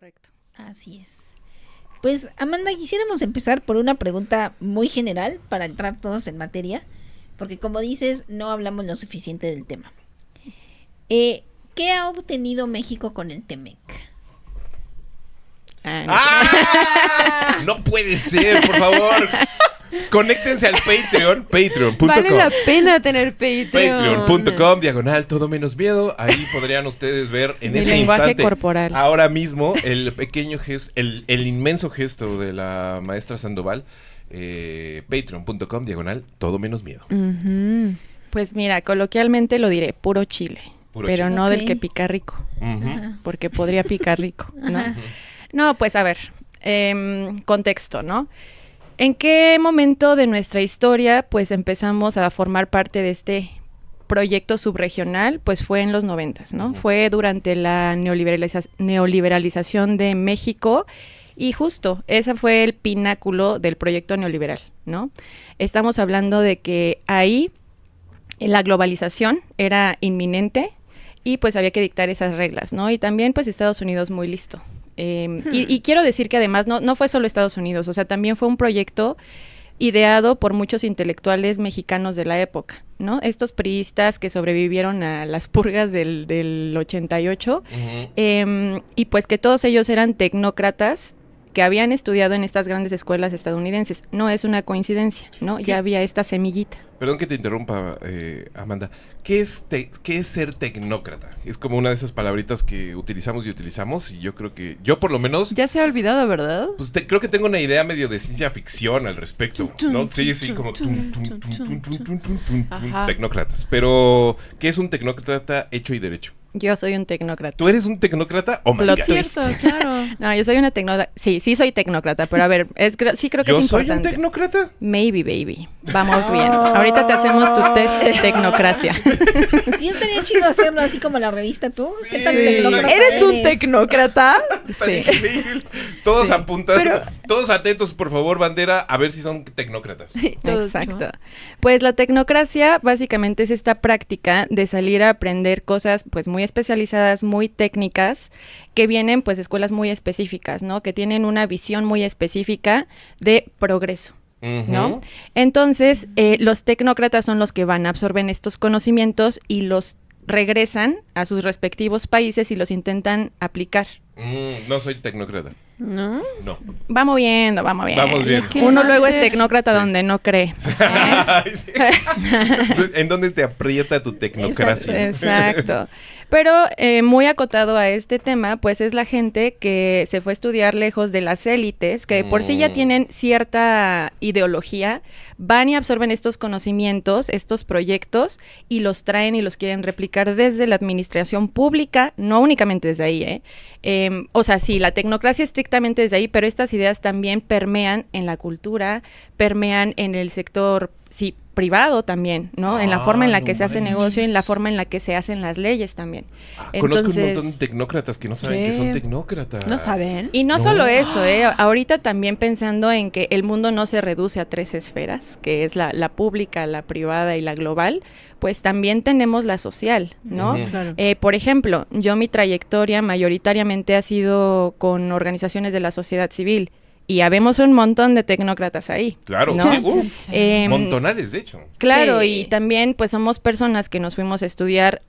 correcto. Así es. Pues, Amanda, quisiéramos empezar por una pregunta muy general para entrar todos en materia, porque como dices, no hablamos lo suficiente del tema. ¿Qué ha obtenido México con el TEMEC? No puede ser, por favor. Conéctense al Patreon, patreon.com. Vale la pena tener Patreon. Patreon.com, todo menos miedo. Ahí podrían ustedes ver en Mi este lenguaje instante, corporal. ahora mismo, el pequeño gesto, el inmenso gesto de la maestra Sandoval. Patreon.com, todo menos miedo. Uh-huh. Pues mira, coloquialmente lo diré, puro chile. Pero chile. no Ok. del que pica rico. Uh-huh. Porque podría picar rico, ¿no? Ajá. No, pues a ver, contexto, ¿no? ¿En qué momento de nuestra historia pues empezamos a formar parte de este proyecto subregional? Pues fue en los 90s, ¿no? Uh-huh. Fue durante la neoliberalización de México y justo ese fue el pináculo del proyecto neoliberal, ¿no? Estamos hablando de que ahí la globalización era inminente y pues había que dictar esas reglas, ¿no? Y también pues Estados Unidos muy listo. Y quiero decir que además no fue solo Estados Unidos, o sea, también fue un proyecto ideado por muchos intelectuales mexicanos de la época, ¿no? Estos priistas que sobrevivieron a las purgas del 88, y pues que todos ellos eran tecnócratas que habían estudiado en estas grandes escuelas estadounidenses. No es una coincidencia, ¿no? ¿Qué? Ya había esta semillita. Perdón que te interrumpa, Amanda. ¿Qué es ser tecnócrata? Es como una de esas palabritas que utilizamos y yo creo que, yo por lo menos, Ya se ha olvidado, ¿verdad? pues creo que tengo una idea medio de ciencia ficción al respecto, ¿no? Sí, como Ajá. tecnócratas. Pero, ¿qué es un tecnócrata hecho y derecho? Yo soy un tecnócrata. ¿Tú eres un tecnócrata o Plot María? twist. Cierto, claro. No, yo soy una tecnócrata. Sí soy tecnócrata, pero a ver, sí creo que ¿Yo es soy un importante. tecnócrata? Maybe, baby. Vamos bien. Ahorita te hacemos tu test de tecnocracia. Sí, estaría chido hacerlo así como la revista tú. ¿Qué tan Sí. tecnócrata ¿Eres un tecnócrata? Estaría Sí. increíble. Todos Sí. apuntan, Pero- todos atentos, por favor, bandera, a ver si son tecnócratas. Todo Exacto. hecho. Pues la tecnocracia básicamente es esta práctica de salir a aprender cosas pues muy especializadas, muy técnicas, que vienen pues de escuelas muy específicas, ¿no? Que tienen una visión muy específica de progreso, ¿no? Ujú. Entonces, los tecnócratas son los que van, absorben estos conocimientos y los regresan a sus respectivos países y los intentan aplicar. No soy tecnócrata. ¿No? No. Vamos viendo, vamos bien. Vamos bien. ¿Qué Uno más luego es de- tecnócrata Sí. donde no cree. Ay, sí. ¿En dónde te aprieta tu tecnocracia? Exacto. Pero muy acotado a este tema, pues es la gente que se fue a estudiar lejos de las élites, que por sí ya tienen cierta ideología, van y absorben estos conocimientos, estos proyectos, y los traen y los quieren replicar desde la administración pública, no únicamente desde ahí, o sea, sí, la tecnocracia estrictamente desde ahí, pero estas ideas también permean en la cultura, permean en el sector, sí, privado también, ¿no? En la forma en la no que se hace manches. negocio y en la forma en la que se hacen las leyes también. Conozco un Entonces, montón de tecnócratas que no saben que son tecnócratas. ¿No saben? y no No. solo eso, ahorita también pensando en que el mundo no se reduce a 3 esferas, que es la pública, la privada y la global, pues también tenemos la social, ¿no? Ujú. Claro. Por ejemplo, yo mi trayectoria mayoritariamente ha sido con organizaciones de la sociedad civil y habemos un montón de tecnócratas ahí. Claro, ¿no? sí, uf, Em, montonales, de hecho. Claro, Sí. y también pues somos personas que nos fuimos a estudiar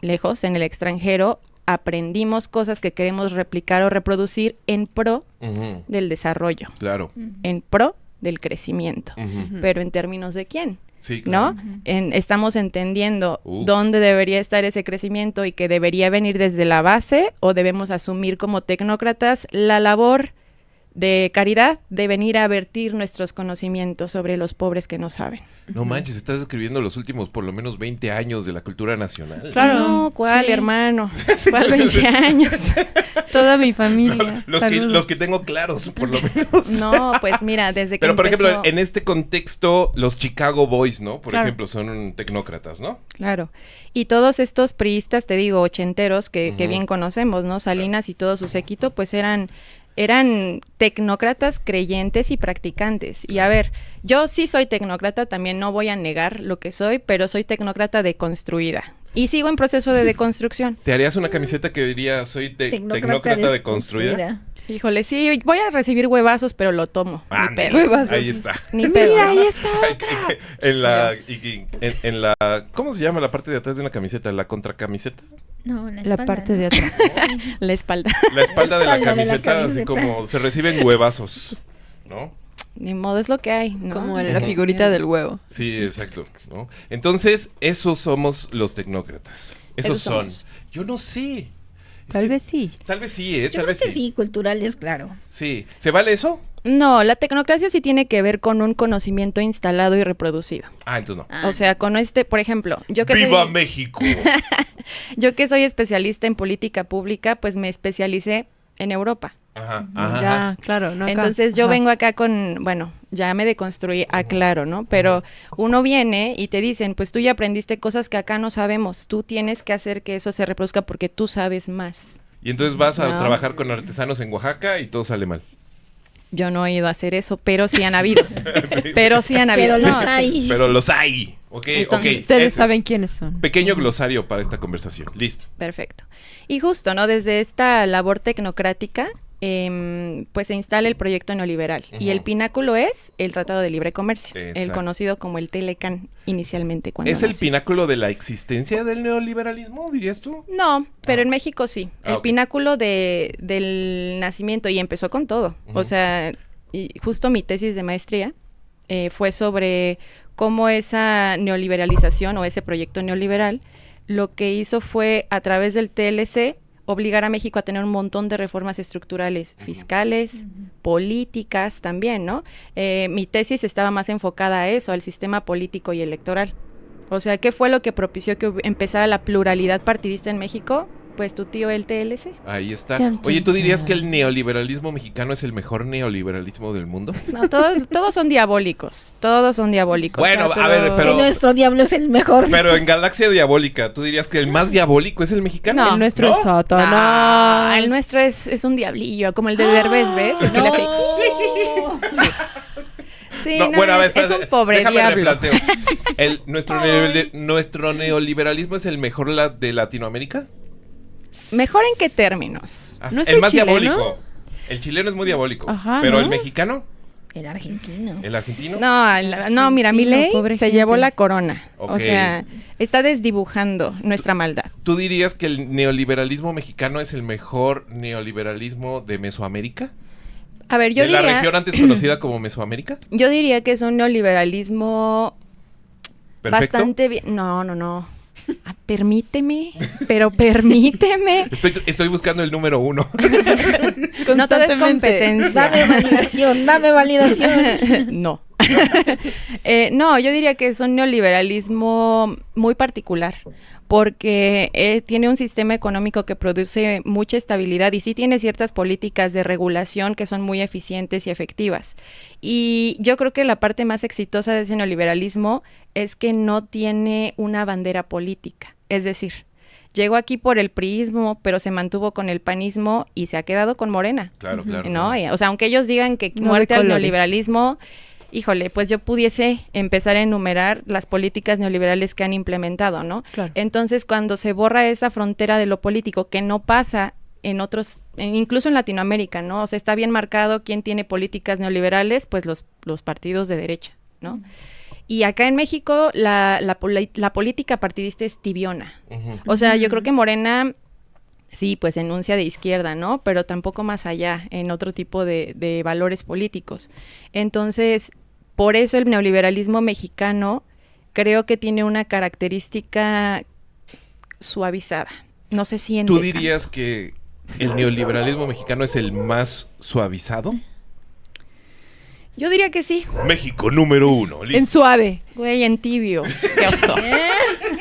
lejos, en el extranjero, aprendimos cosas que queremos replicar o reproducir en pro Ujú, del desarrollo, claro. en pro del crecimiento. Ujú. Pero en términos de quién, Sí, claro. ¿no? Estamos entendiendo Uf. dónde debería estar ese crecimiento y que debería venir desde la base o debemos asumir como tecnócratas la labor de caridad de venir a vertir nuestros conocimientos sobre los pobres que no saben. No manches, estás escribiendo los últimos por lo menos 20 años de la cultura nacional. Claro. No, ¿cuál, Sí. hermano? ¿Cuál 20 años? Toda mi familia. Los que tengo claros, por lo menos. No, pues mira, desde que Pero, por ejemplo, empezó- en este contexto, los Chicago Boys, ¿no? Por Claro. ejemplo, son tecnócratas, ¿no? Claro. Y todos estos priistas, te digo, ochenteros, que Ujú. bien conocemos, ¿no? Salinas y todo su séquito, pues eran tecnócratas creyentes y practicantes. Y a ver, yo sí soy tecnócrata, también no voy a negar lo que soy, pero soy tecnócrata deconstruida. Y sigo en proceso de deconstrucción. ¿Te harías una camiseta que diría soy tecnócrata deconstruida? Híjole, sí, voy a recibir huevazos, pero lo tomo. Ah, Ni pedo. Huevazos. Ahí está. Ni pedo. Mira, ¿no? ahí está otra. en la ¿cómo se llama la parte de atrás de una camiseta? ¿La contracamiseta? No, la La espalda, parte ¿no? de atrás. La espalda. La espalda de la espalda de la camiseta, así camiseta. como se reciben huevazos, ¿no? Ni modo, es lo que hay, ¿no? Como la figurita del huevo. Sí, exacto, ¿no? Entonces, esos somos los tecnócratas. Esos Esos son. somos. Yo no sé. Es Tal que- vez sí. Tal vez sí, Yo tal creo vez que sí, culturales, claro. Sí. ¿Se vale eso? No, la tecnocracia sí tiene que ver con un conocimiento instalado y reproducido. Ah, entonces no. Ah, O sea, con por ejemplo, ¡Viva México! yo que soy especialista en política pública, pues me especialicé en Europa. Ajá, ajá. Ya, claro, no acá. Entonces yo Ajá. vengo acá bueno, ya me deconstruí, aclaro, ¿no? Pero uno viene y te dicen, pues tú ya aprendiste cosas que acá no sabemos, tú tienes que hacer que eso se reproduzca porque tú sabes más. Y entonces vas a No. trabajar con artesanos en Oaxaca y todo sale mal. Yo no he ido a hacer eso, pero sí han habido. Pero sí han habido. Pero No, los sí. hay. Pero los hay. Ok, Entonces, ok. Ustedes ese saben es quiénes son. Pequeño glosario para esta conversación. Listo. Perfecto. Y justo, ¿no? Desde esta labor tecnocrática, pues se instala el proyecto neoliberal. Y el Ujú. pináculo es el Tratado de Libre Comercio, el Exacto. conocido como el Telecan inicialmente. Cuando ¿Es el nació. pináculo de la existencia del neoliberalismo, dirías tú? No, pero en México sí. Ah, El ok. pináculo del nacimiento y empezó con todo. Ujú. O sea, y justo mi tesis de maestría fue sobre cómo esa neoliberalización o ese proyecto neoliberal lo que hizo fue a través del TLC obligar a México a tener un montón de reformas estructurales, fiscales, políticas también, ¿no? Mi tesis estaba más enfocada a eso, al sistema político y electoral. O sea, ¿qué fue lo que propició que empezara la pluralidad partidista en México? Pues tu tío el TLC. Ahí está. Chan, Oye, chan, ¿tú dirías chan. que el neoliberalismo mexicano es el mejor neoliberalismo del mundo? No, todos son diabólicos. Todos son diabólicos. Bueno, a ver, Que pero- nuestro diablo es el mejor. Pero en Galaxia Diabólica, ¿tú dirías que el más diabólico es el mexicano? No. El nuestro ¿No? es Satanás. Ah, el nuestro es un diablillo, como el de Derbez, ¿ves? El que le hace- Sí, No, no, bueno, a ver, es espérate, un pobre déjame diablo. replanteo. ¿Nuestro neoliberalismo es el mejor de Latinoamérica? ¿Mejor en qué términos? ¿No es el el más chileno? diabólico. El chileno es muy diabólico. Ajá, pero ¿no? el mexicano, El argentino. el argentino. No, mira, Milei pobre se gente. llevó la corona. Ok. O sea, está desdibujando nuestra maldad. ¿Tú dirías que el neoliberalismo mexicano es el mejor neoliberalismo de Mesoamérica? A ver, yo ¿De la diría, región antes conocida como Mesoamérica? yo diría que es un neoliberalismo Perfecto. bastante bien. No. Ah, permíteme, pero permíteme. Estoy buscando el número 1. No todo es Constantemente. competencia. Dame validación, dame validación. No. No, yo diría que es un neoliberalismo muy particular, porque tiene un sistema económico que produce mucha estabilidad y sí tiene ciertas políticas de regulación que son muy eficientes y efectivas. Y yo creo que la parte más exitosa de ese neoliberalismo es que no tiene una bandera política. Es decir, llegó aquí por el priismo, pero se mantuvo con el panismo y se ha quedado con Morena. Claro, claro. ¿No? claro. O sea, aunque ellos digan que No muerte de al colores. neoliberalismo, híjole, pues yo pudiese empezar a enumerar las políticas neoliberales que han implementado, ¿no? Claro. Entonces, cuando se borra esa frontera de lo político, que no pasa en otros, incluso en Latinoamérica, ¿no? O sea, está bien marcado quién tiene políticas neoliberales, pues los partidos de derecha, ¿no? Y acá en México la política partidista es tibiona. Ujú. O sea, yo creo que Morena, sí, pues enuncia de izquierda, ¿no? Pero tampoco más allá, en otro tipo de valores políticos. Entonces, por eso el neoliberalismo mexicano creo que tiene una característica suavizada. No se siente. ¿Tú dirías que el neoliberalismo mexicano es el más suavizado? Yo diría que sí. México número 1. En suave. Güey, en tibio. Qué oso.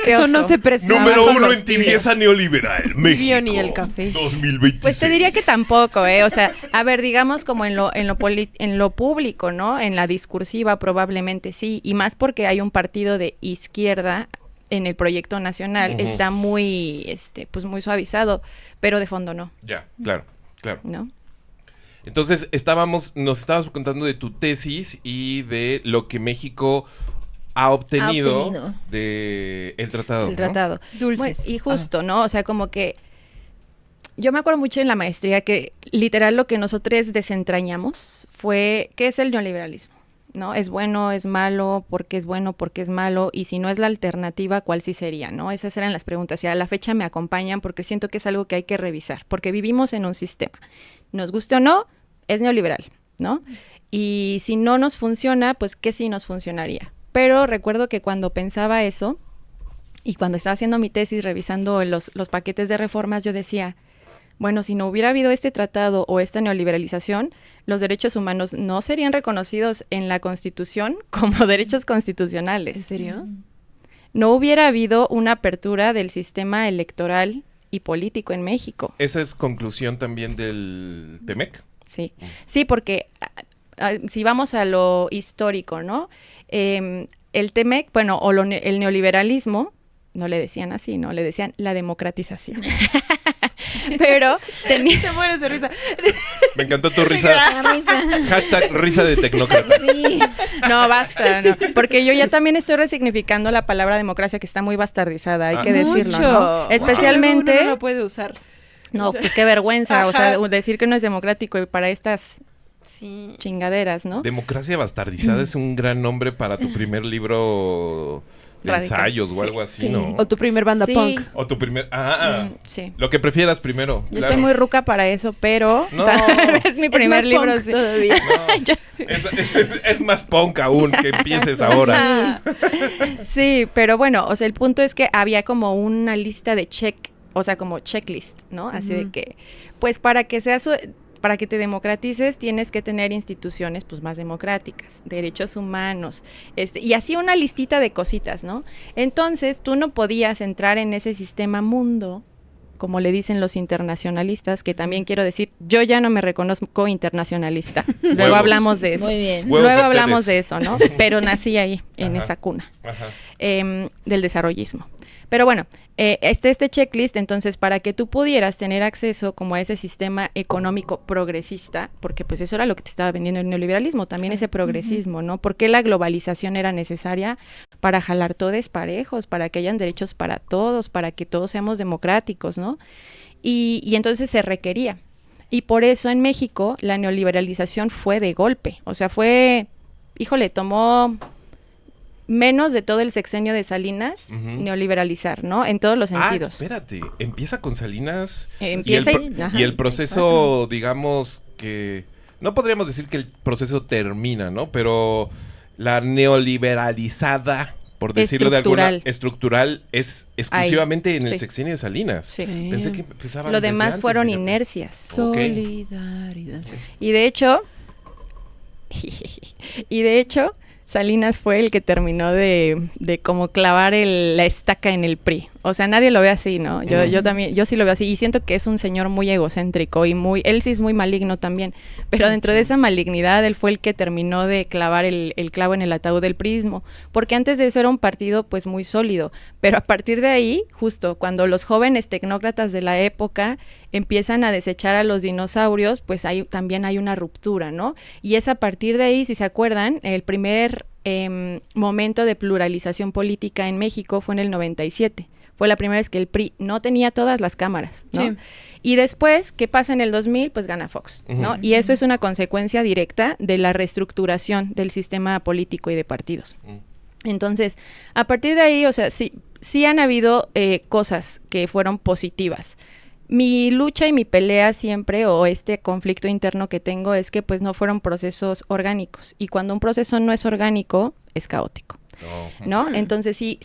Qué Eso oso. no se presume. Número 1 en tibieza neoliberal. México. ni el café. 2026. Pues te diría que tampoco, ¿eh? O sea, a ver, digamos como en lo público, ¿no? En la discursiva probablemente sí, y más porque hay un partido de izquierda en el proyecto nacional, Ujú. está muy, pues muy suavizado, pero de fondo no, Ya, claro, claro. ¿no? Entonces, nos estabas contando de tu tesis y de lo que México ha obtenido, obtenido. de el tratado. El ¿no? tratado. Dulces. Bueno, y justo, ¿no? O sea, como que yo me acuerdo mucho en la maestría que literal lo que nosotros desentrañamos fue ¿qué es el neoliberalismo? ¿No? ¿Es bueno, es malo? ¿Por qué es bueno? ¿Por qué es malo? Y si no es la alternativa, ¿cuál sí sería? ¿No? Esas eran las preguntas y a la fecha me acompañan porque siento que es algo que hay que revisar, porque vivimos en un sistema. Nos guste o no, es neoliberal, ¿no? Y si no nos funciona, pues ¿qué sí nos funcionaría? Pero recuerdo que cuando pensaba eso y cuando estaba haciendo mi tesis, revisando los paquetes de reformas, yo decía, bueno, si no hubiera habido este tratado o esta neoliberalización, los derechos humanos no serían reconocidos en la Constitución como derechos constitucionales. ¿En serio? No hubiera habido una apertura del sistema electoral y político en México. Esa es conclusión también del TEMEC. Sí, sí, porque si vamos a lo histórico, ¿no? El TEMEC, bueno, o el neoliberalismo, no le decían así, ¿no? Le decían la democratización. Pero tenía... Te mueres de risa. Me encantó tu risa. La risa. Hashtag risa de tecnócrata. Sí. No, basta, no. Porque yo ya también estoy resignificando la palabra democracia, que está muy bastardizada, hay que decirlo, ¿no? Mucho. Especialmente... Uno no lo puede usar. No, pues qué vergüenza, o sea, Ajá. decir que no es democrático y para estas Sí. chingaderas, ¿no? Democracia bastardizada es un gran nombre para tu primer libro de Radical. ensayos o Sí, algo así, sí. ¿no? O tu primer banda Sí. punk. O tu primer... Sí. Lo que prefieras primero. Yo claro. estoy muy ruca para eso, pero No. es mi primer Es más libro. punk Sí. todavía. No, es más punk aún que empieces ahora. Sí, pero bueno, o sea, el punto es que había como una lista de o sea, como checklist, ¿no? Así de que, pues para que para que te democratices tienes que tener instituciones pues más democráticas, derechos humanos, y así una listita de cositas, ¿no? Entonces tú no podías entrar en ese sistema mundo, como le dicen los internacionalistas, que también quiero decir, yo ya no me reconozco internacionalista. Luego Huevos. hablamos de eso. Muy bien. Huevos Luego ustedes. hablamos de eso, ¿no? Pero nací ahí, en Ajá. esa cuna Ajá. del desarrollismo. Pero bueno, este checklist, entonces, para que tú pudieras tener acceso como a ese sistema económico progresista, porque pues eso era lo que te estaba vendiendo el neoliberalismo, también ese progresismo, ¿no? Porque la globalización era necesaria para jalar todos parejos, para que hayan derechos para todos, para que todos seamos democráticos, ¿no? Y entonces se requería. Y por eso en México la neoliberalización fue de golpe, o sea, tomó menos de todo el sexenio de Salinas, Ujú. neoliberalizar, ¿no? En todos los Ah, sentidos. espérate. Empieza con Salinas. Empieza y el proceso, digamos que... No podríamos decir que el proceso termina, ¿no? Pero la neoliberalizada, por decirlo de alguna... Estructural es exclusivamente en el sí. sexenio de Salinas. Sí. Pensé que empezaban Lo desde demás antes, fueron fíjate. inercias. Ok. Solidaridad. Y de hecho, Salinas fue el que terminó de como clavar la estaca en el PRI. O sea, nadie lo ve así, ¿no? Yo también, yo sí lo veo así. Y siento que es un señor muy egocéntrico y él sí es muy maligno también. Pero dentro de esa malignidad, él fue el que terminó de clavar el clavo en el ataúd del priismo. Porque antes de eso era un partido pues muy sólido. Pero a partir de ahí, justo cuando los jóvenes tecnócratas de la época empiezan a desechar a los dinosaurios, pues también hay una ruptura, ¿no? Y es a partir de ahí, si se acuerdan, el primer momento de pluralización política en México fue en el 97. Fue la primera vez que el PRI no tenía todas las cámaras, ¿no? Sí. Y después, ¿qué pasa en el 2000? Pues gana Fox, ¿no? Ujú. Y eso es una consecuencia directa de la reestructuración del sistema político y de partidos. Entonces, a partir de ahí, o sea, sí han habido cosas que fueron positivas. Mi lucha y mi pelea siempre, o este conflicto interno que tengo, es que pues no fueron procesos orgánicos. Y cuando un proceso no es orgánico, es caótico, ¿no? Entonces, si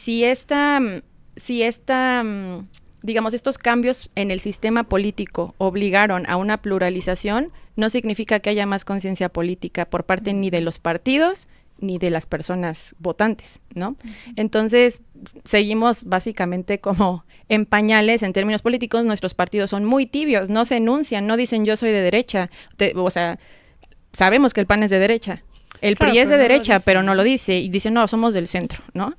digamos, estos cambios en el sistema político obligaron a una pluralización, no significa que haya más conciencia política por parte ni de los partidos ni de las personas votantes, ¿no? Entonces, seguimos básicamente como en pañales en términos políticos. Nuestros partidos son muy tibios, no se enuncian, no dicen yo soy de derecha. O sea, sabemos que el PAN es de derecha. El Claro, PRI es de pero no lo derecha, dice. pero no lo dice. Y dice, no, somos del centro, ¿no?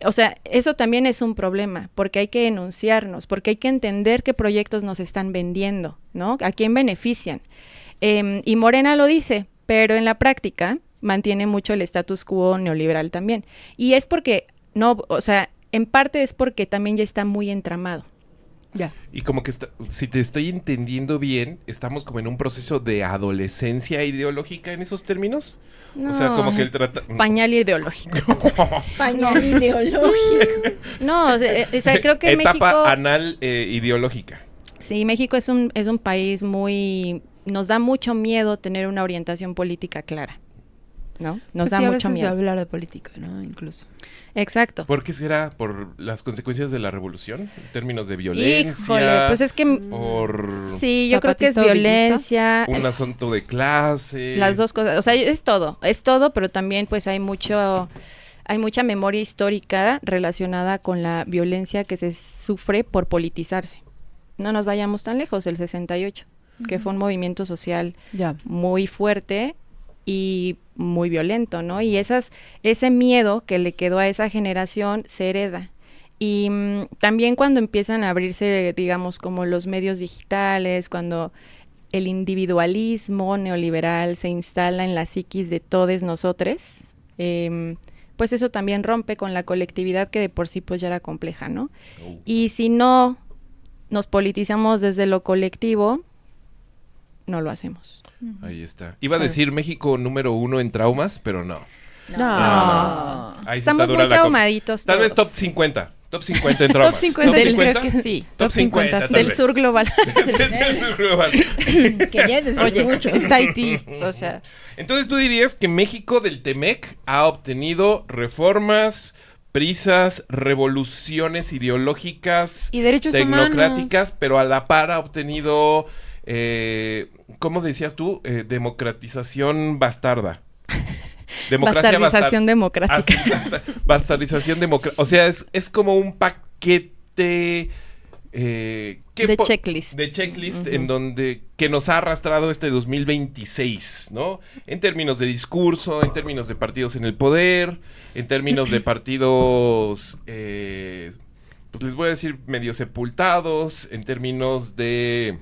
O sea, eso también es un problema, porque hay que enunciarnos, porque hay que entender qué proyectos nos están vendiendo, ¿no? A quién benefician. Y Morena lo dice, pero en la práctica, mantiene mucho el status quo neoliberal también. Y es porque, no, o sea, en parte es porque también ya está muy entramado. Ya. Y como que, si te estoy entendiendo bien, estamos como en un proceso de adolescencia ideológica en esos términos. No, O sea, como que el pañal ideológico. Pañal ideológico. No, o sea, creo que etapa México... anal ideológica. Sí, México es un país muy... Nos da mucho miedo tener una orientación política clara, ¿no? Nos Pues da sí, a mucho veces miedo. hablar de política, ¿no? Incluso. Exacto. ¿Por qué será? ¿Por las consecuencias de la revolución? ¿En términos de violencia? Híjole, pues es que... ¿Por Sí, yo creo que es ¿Zapatista o violencia. un asunto de clase? Las dos cosas, o sea, es todo, pero también pues hay mucha memoria histórica relacionada con la violencia que se sufre por politizarse. No nos vayamos tan lejos, el 68, que fue un movimiento social Ya. muy fuerte y muy violento, ¿no? Y ese miedo que le quedó a esa generación se hereda. Y también cuando empiezan a abrirse, digamos, como los medios digitales, cuando el individualismo neoliberal se instala en la psiquis de todos nosotros, pues eso también rompe con la colectividad que de por sí pues ya era compleja, ¿no? Oh. Y si no nos politizamos desde lo colectivo, no lo hacemos. Ahí está. Iba a decir México número 1 en traumas, pero no. No. Ahí sí Estamos está dura muy la traumaditos Tal vez todos. top 50. Top 50 en traumas. Top 50, Del- creo que sí. Top 50, sí. tal Del vez. sur global. Del sur global. Que ya es decir Oye, mucho. está Haití, o sea... Entonces tú dirías que México del Temec ha obtenido reformas, prisas, revoluciones ideológicas, Y derechos tecnocráticas, pero a la par ha obtenido, ¿cómo decías tú? Democratización bastarda. Democracia Bastardización democrática. bastardización democrática. O sea, es como un paquete... De checklist. De checklist en donde que nos ha arrastrado este 2026, ¿no? En términos de discurso, en términos de partidos en el poder, en términos de partidos, pues les voy a decir medio sepultados, en términos de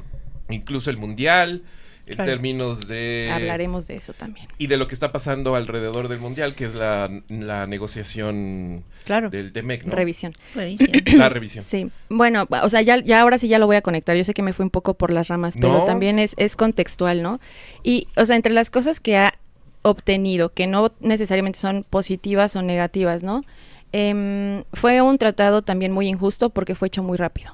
incluso el mundial, en Claro. términos de... Hablaremos de eso también. Y de lo que está pasando alrededor del mundial, que es la negociación Claro. del TEMEC, ¿no? Revisión. Buenísimo. La revisión. Sí, bueno, o sea, ya ahora sí ya lo voy a conectar. Yo sé que me fui un poco por las ramas, pero No. también es contextual, ¿no? Y, o sea, entre las cosas que ha obtenido, que no necesariamente son positivas o negativas, ¿no? Fue un tratado también muy injusto porque fue hecho muy rápido.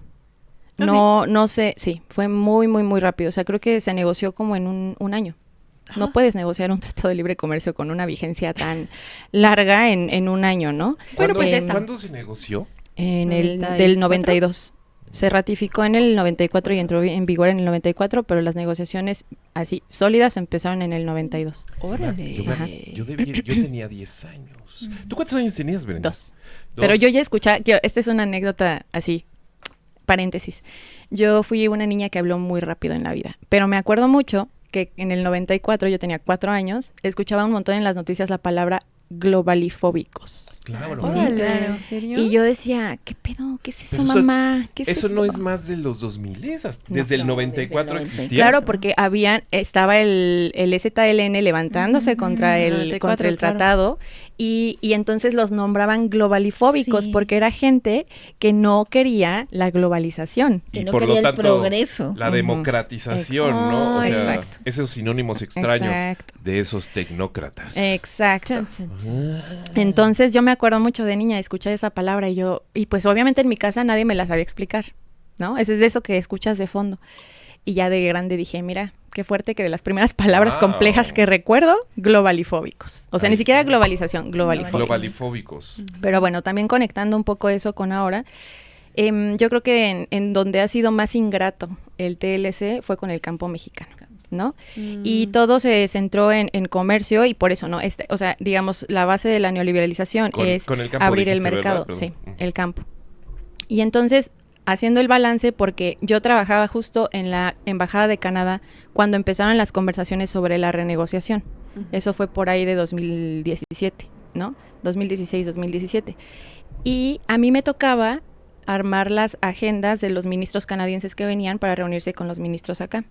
No sé, sí, fue muy, muy, muy rápido. O sea, creo que se negoció como en un año. No puedes negociar un tratado de libre comercio con una vigencia tan larga en un año, ¿no? Bueno, pues ya Em, está. ¿Cuándo se negoció? En el 94. del 92. Se ratificó en el 94 y entró en vigor en el 94, pero las negociaciones así sólidas empezaron en el 92. Órale. Yo tenía 10 años. ¿Tú cuántos años tenías, Brenda? 2. Pero yo ya escuchaba, esta es una anécdota así, paréntesis. Yo fui una niña que habló muy rápido en la vida, pero me acuerdo mucho que en el 94, yo tenía 4 años, escuchaba un montón en las noticias la palabra globalifóbicos. Claro. Sí, Órale, claro. ¿en serio? Y yo decía, ¿qué pedo? ¿Qué es eso, Pero eso- mamá? ¿Qué es Eso no esto? es más de los 2000, No. desde el No, 94 desde el existía. Claro, porque estaba el ZLN levantándose contra el 94, claro. tratado y entonces los nombraban globalifóbicos Sí. porque era gente que no quería la globalización. Que Y no por quería lo el tanto, progreso. la Ujú. democratización, ¿no? O sea, Exacto. esos sinónimos extraños Exacto. de esos tecnócratas. Exacto. Chan, chan, chan. Entonces yo me acuerdo mucho de niña de escuchar esa palabra y pues obviamente en mi casa nadie me la sabía explicar, ¿no? Es de eso que escuchas de fondo. Y ya de grande dije, mira, qué fuerte que de las primeras palabras Wow. complejas que recuerdo, globalifóbicos. O sea, Ahí ni siquiera está. globalización, globalifóbicos. Globalifóbicos. Pero bueno, también conectando un poco eso con ahora, yo creo que en donde ha sido más ingrato el TLC fue con el campo mexicano, ¿no? Y todo se centró en comercio y por eso, ¿no? O sea, digamos, la base de la neoliberalización es Con el campo abrir el dijiste, mercado, ¿verdad? sí, Perdón. el campo. Y entonces, haciendo el balance, porque yo trabajaba justo en la Embajada de Canadá cuando empezaron las conversaciones sobre la renegociación. Eso fue por ahí de 2017, ¿no? 2016, 2017. Y a mí me tocaba armar las agendas de los ministros canadienses que venían para reunirse con los ministros acá.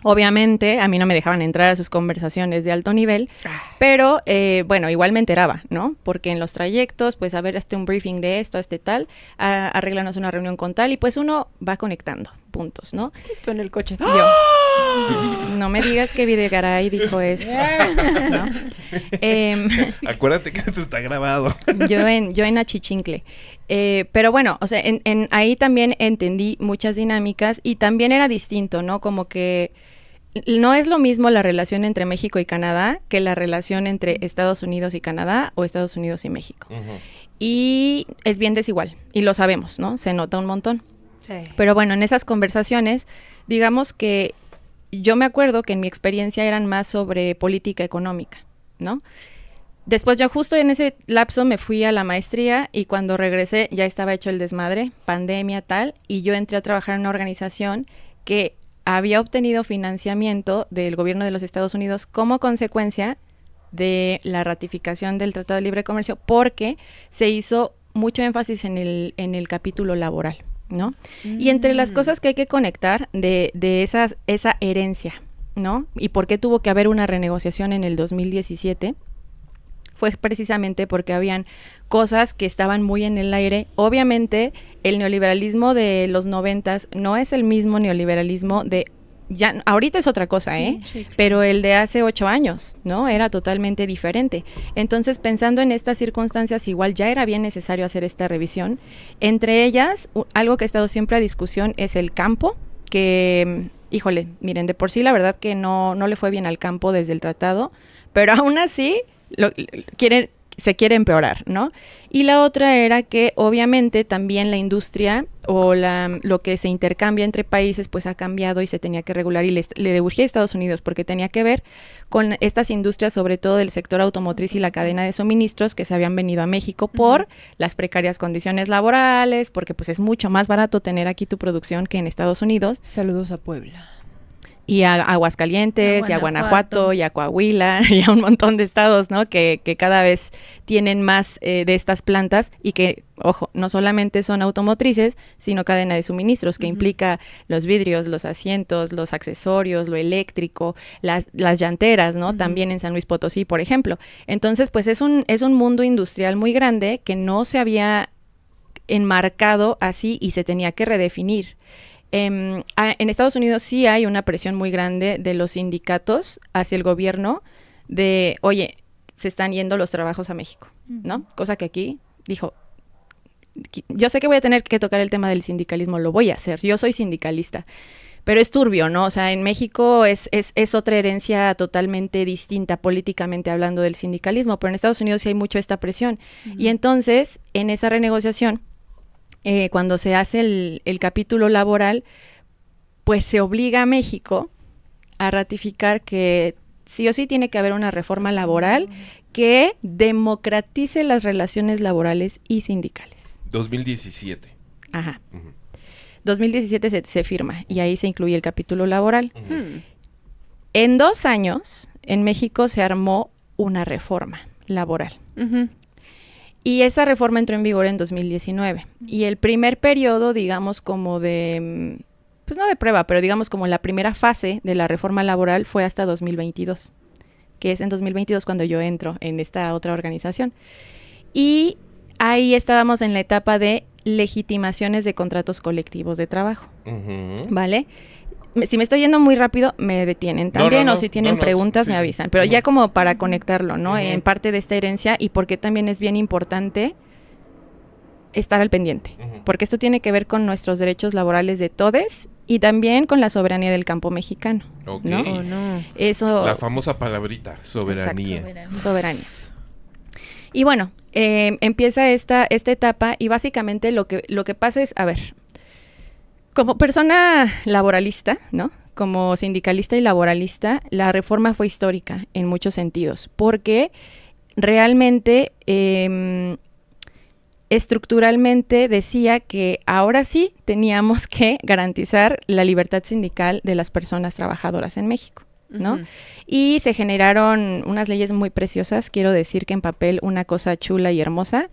Obviamente, a mí no me dejaban entrar a sus conversaciones de alto nivel, pero bueno, igual me enteraba, ¿no? Porque en los trayectos, pues a ver, un briefing de esto, tal, arréglanos una reunión con tal, y pues uno va conectando puntos, ¿no? Tú en el coche. Yo, no me digas que Videgaray dijo eso, ¿no? Acuérdate que esto está grabado. Yo en Achichincle. Pero bueno, o sea, ahí también entendí muchas dinámicas y también era distinto, ¿no? Como que no es lo mismo la relación entre México y Canadá que la relación entre Estados Unidos y Canadá o Estados Unidos y México. Ujú. Y es bien desigual, y lo sabemos, ¿no? Se nota un montón. Sí. Pero bueno, en esas conversaciones, digamos que yo me acuerdo que en mi experiencia eran más sobre política económica, ¿no? Después ya justo en ese lapso me fui a la maestría y cuando regresé ya estaba hecho el desmadre, pandemia, tal, y yo entré a trabajar en una organización que había obtenido financiamiento del gobierno de los Estados Unidos como consecuencia de la ratificación del Tratado de Libre Comercio porque se hizo mucho énfasis en el capítulo laboral, ¿no? Y entre las cosas que hay que conectar de esa herencia, ¿no? Y por qué tuvo que haber una renegociación en el 2017 fue precisamente porque habían cosas que estaban muy en el aire. Obviamente, el neoliberalismo de los 90s no es el mismo neoliberalismo de... Ya, ahorita es otra cosa, Sí, claro. Pero el de hace 8 años, ¿no? Era totalmente diferente. Entonces, pensando en estas circunstancias, igual ya era bien necesario hacer esta revisión. Entre ellas, algo que ha estado siempre a discusión es el campo, que, híjole, miren, de por sí la verdad que no le fue bien al campo desde el tratado, pero aún así se quiere empeorar, ¿no? Y la otra era que obviamente también la industria o lo que se intercambia entre países pues ha cambiado y se tenía que regular y le urgía a Estados Unidos porque tenía que ver con estas industrias, sobre todo del sector automotriz y la cadena de suministros que se habían venido a México por las precarias condiciones laborales, porque pues es mucho más barato tener aquí tu producción que en Estados Unidos. Saludos a Puebla. Y a Aguascalientes, y a Guanajuato. Guanajuato, y a Coahuila, y a un montón de estados, ¿no? Que cada vez tienen más de estas plantas y que, ojo, no solamente son automotrices, sino cadena de suministros, que implica los vidrios, los asientos, los accesorios, lo eléctrico, las llanteras, ¿no? También en San Luis Potosí, por ejemplo. Entonces, pues es un mundo industrial muy grande que no se había enmarcado así y se tenía que redefinir. En Estados Unidos sí hay una presión muy grande de los sindicatos hacia el gobierno de, oye, se están yendo los trabajos a México, ¿no? Cosa que aquí dijo, yo sé que voy a tener que tocar el tema del sindicalismo, lo voy a hacer, yo soy sindicalista, pero es turbio, ¿no? O sea, en México es otra herencia totalmente distinta políticamente hablando del sindicalismo, pero en Estados Unidos sí hay mucho esta presión. Y entonces, en esa renegociación, cuando se hace el capítulo laboral, pues se obliga a México a ratificar que sí o sí tiene que haber una reforma laboral que democratice las relaciones laborales y sindicales. 2017. Ajá. Ujú. 2017 se firma y ahí se incluye el capítulo laboral. Ujú. En 2 años, en México se armó una reforma laboral. Y esa reforma entró en vigor en 2019. Y el primer periodo, digamos, como de, pues no de prueba, pero digamos como la primera fase de la reforma laboral fue hasta 2022, que es en 2022 cuando yo entro en esta otra organización. Y ahí estábamos en la etapa de legitimaciones de contratos colectivos de trabajo, Ujú. ¿vale? Si me estoy yendo muy rápido, me detienen también, no, o si tienen no, preguntas, sí, me sí. avisan. Pero Ujú. ya como para conectarlo, ¿no? Ujú. En parte de esta herencia y porque también es bien importante estar al pendiente. Ujú. Porque esto tiene que ver con nuestros derechos laborales de todes y también con la soberanía del campo mexicano, Ok. ¿no? Oh, no. Eso... La famosa palabrita, soberanía. Soberanía. Y bueno, empieza esta etapa y básicamente lo que pasa es, a ver, como persona laboralista, ¿no? Como sindicalista y laboralista, la reforma fue histórica en muchos sentidos, porque realmente estructuralmente decía que ahora sí teníamos que garantizar la libertad sindical de las personas trabajadoras en México, ¿no? Ujú. Y se generaron unas leyes muy preciosas, quiero decir que en papel una cosa chula y hermosa,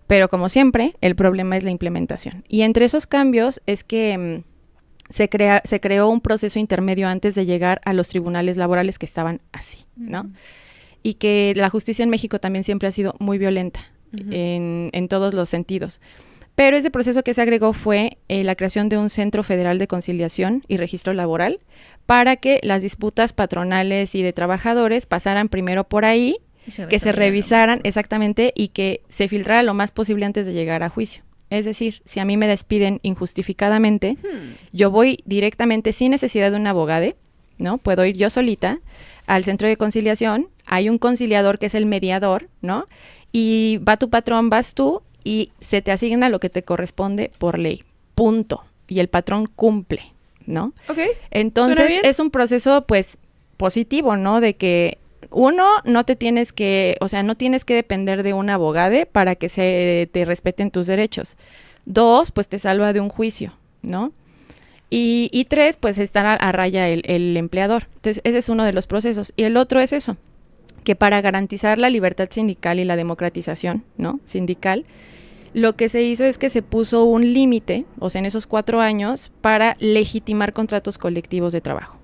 pero como siempre, el problema es la implementación. Y entre esos cambios es que se creó un proceso intermedio antes de llegar a los tribunales laborales que estaban así, ¿no? Y que la justicia en México también siempre ha sido muy violenta en todos los sentidos. Pero ese proceso que se agregó fue la creación de un Centro Federal de Conciliación y Registro Laboral para que las disputas patronales y de trabajadores pasaran primero por ahí, que se revisaran exactamente y que se filtrara lo más posible antes de llegar a juicio. Es decir, si a mí me despiden injustificadamente, yo voy directamente sin necesidad de un abogado, ¿no? Puedo ir yo solita al centro de conciliación, hay un conciliador que es el mediador, ¿no? Y va tu patrón, vas tú, y se te asigna lo que te corresponde por ley. Punto. Y el patrón cumple, ¿no? Ok. Entonces, es un proceso, pues, positivo, ¿no? De que, uno, no tienes que depender de un abogado para que te respeten tus derechos. Dos, pues te salva de un juicio, ¿no? Y tres, pues estar a raya el empleador. Entonces, ese es uno de los procesos. Y el otro es eso, que para garantizar la libertad sindical y la democratización, ¿no? Sindical, lo que se hizo es que se puso un límite, o sea, en esos 4 años, para legitimar contratos colectivos de trabajo.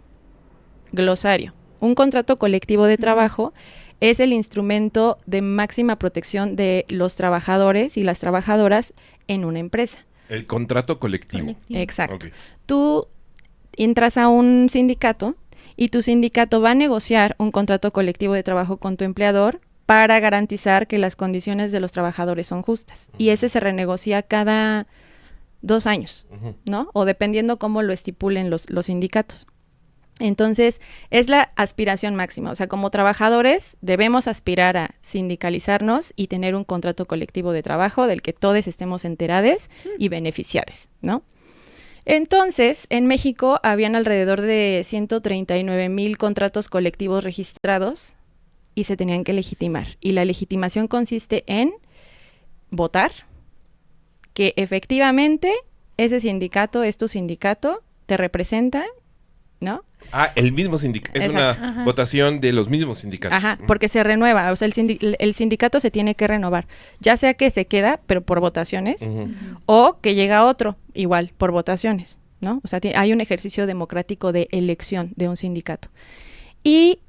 Glosario. Un contrato colectivo de trabajo es el instrumento de máxima protección de los trabajadores y las trabajadoras en una empresa. El contrato colectivo. Exacto. Okay. Tú entras a un sindicato y tu sindicato va a negociar un contrato colectivo de trabajo con tu empleador para garantizar que las condiciones de los trabajadores son justas. Y ese se renegocia cada 2 años, ¿no? O dependiendo cómo lo estipulen los sindicatos. Entonces, es la aspiración máxima. O sea, como trabajadores debemos aspirar a sindicalizarnos y tener un contrato colectivo de trabajo del que todos estemos enterados y beneficiados, ¿no? Entonces, en México habían alrededor de 139,000 contratos colectivos registrados y se tenían que legitimar. Y la legitimación consiste en votar que efectivamente ese sindicato es tu sindicato, te representa, ¿no? Ah, el mismo sindicato. Es una votación de los mismos sindicatos. Ajá, porque se renueva. O sea, el sindicato se tiene que renovar. Ya sea que se queda, pero por votaciones, o que llega otro, igual, por votaciones, ¿no? O sea, hay un ejercicio democrático de elección de un sindicato. Y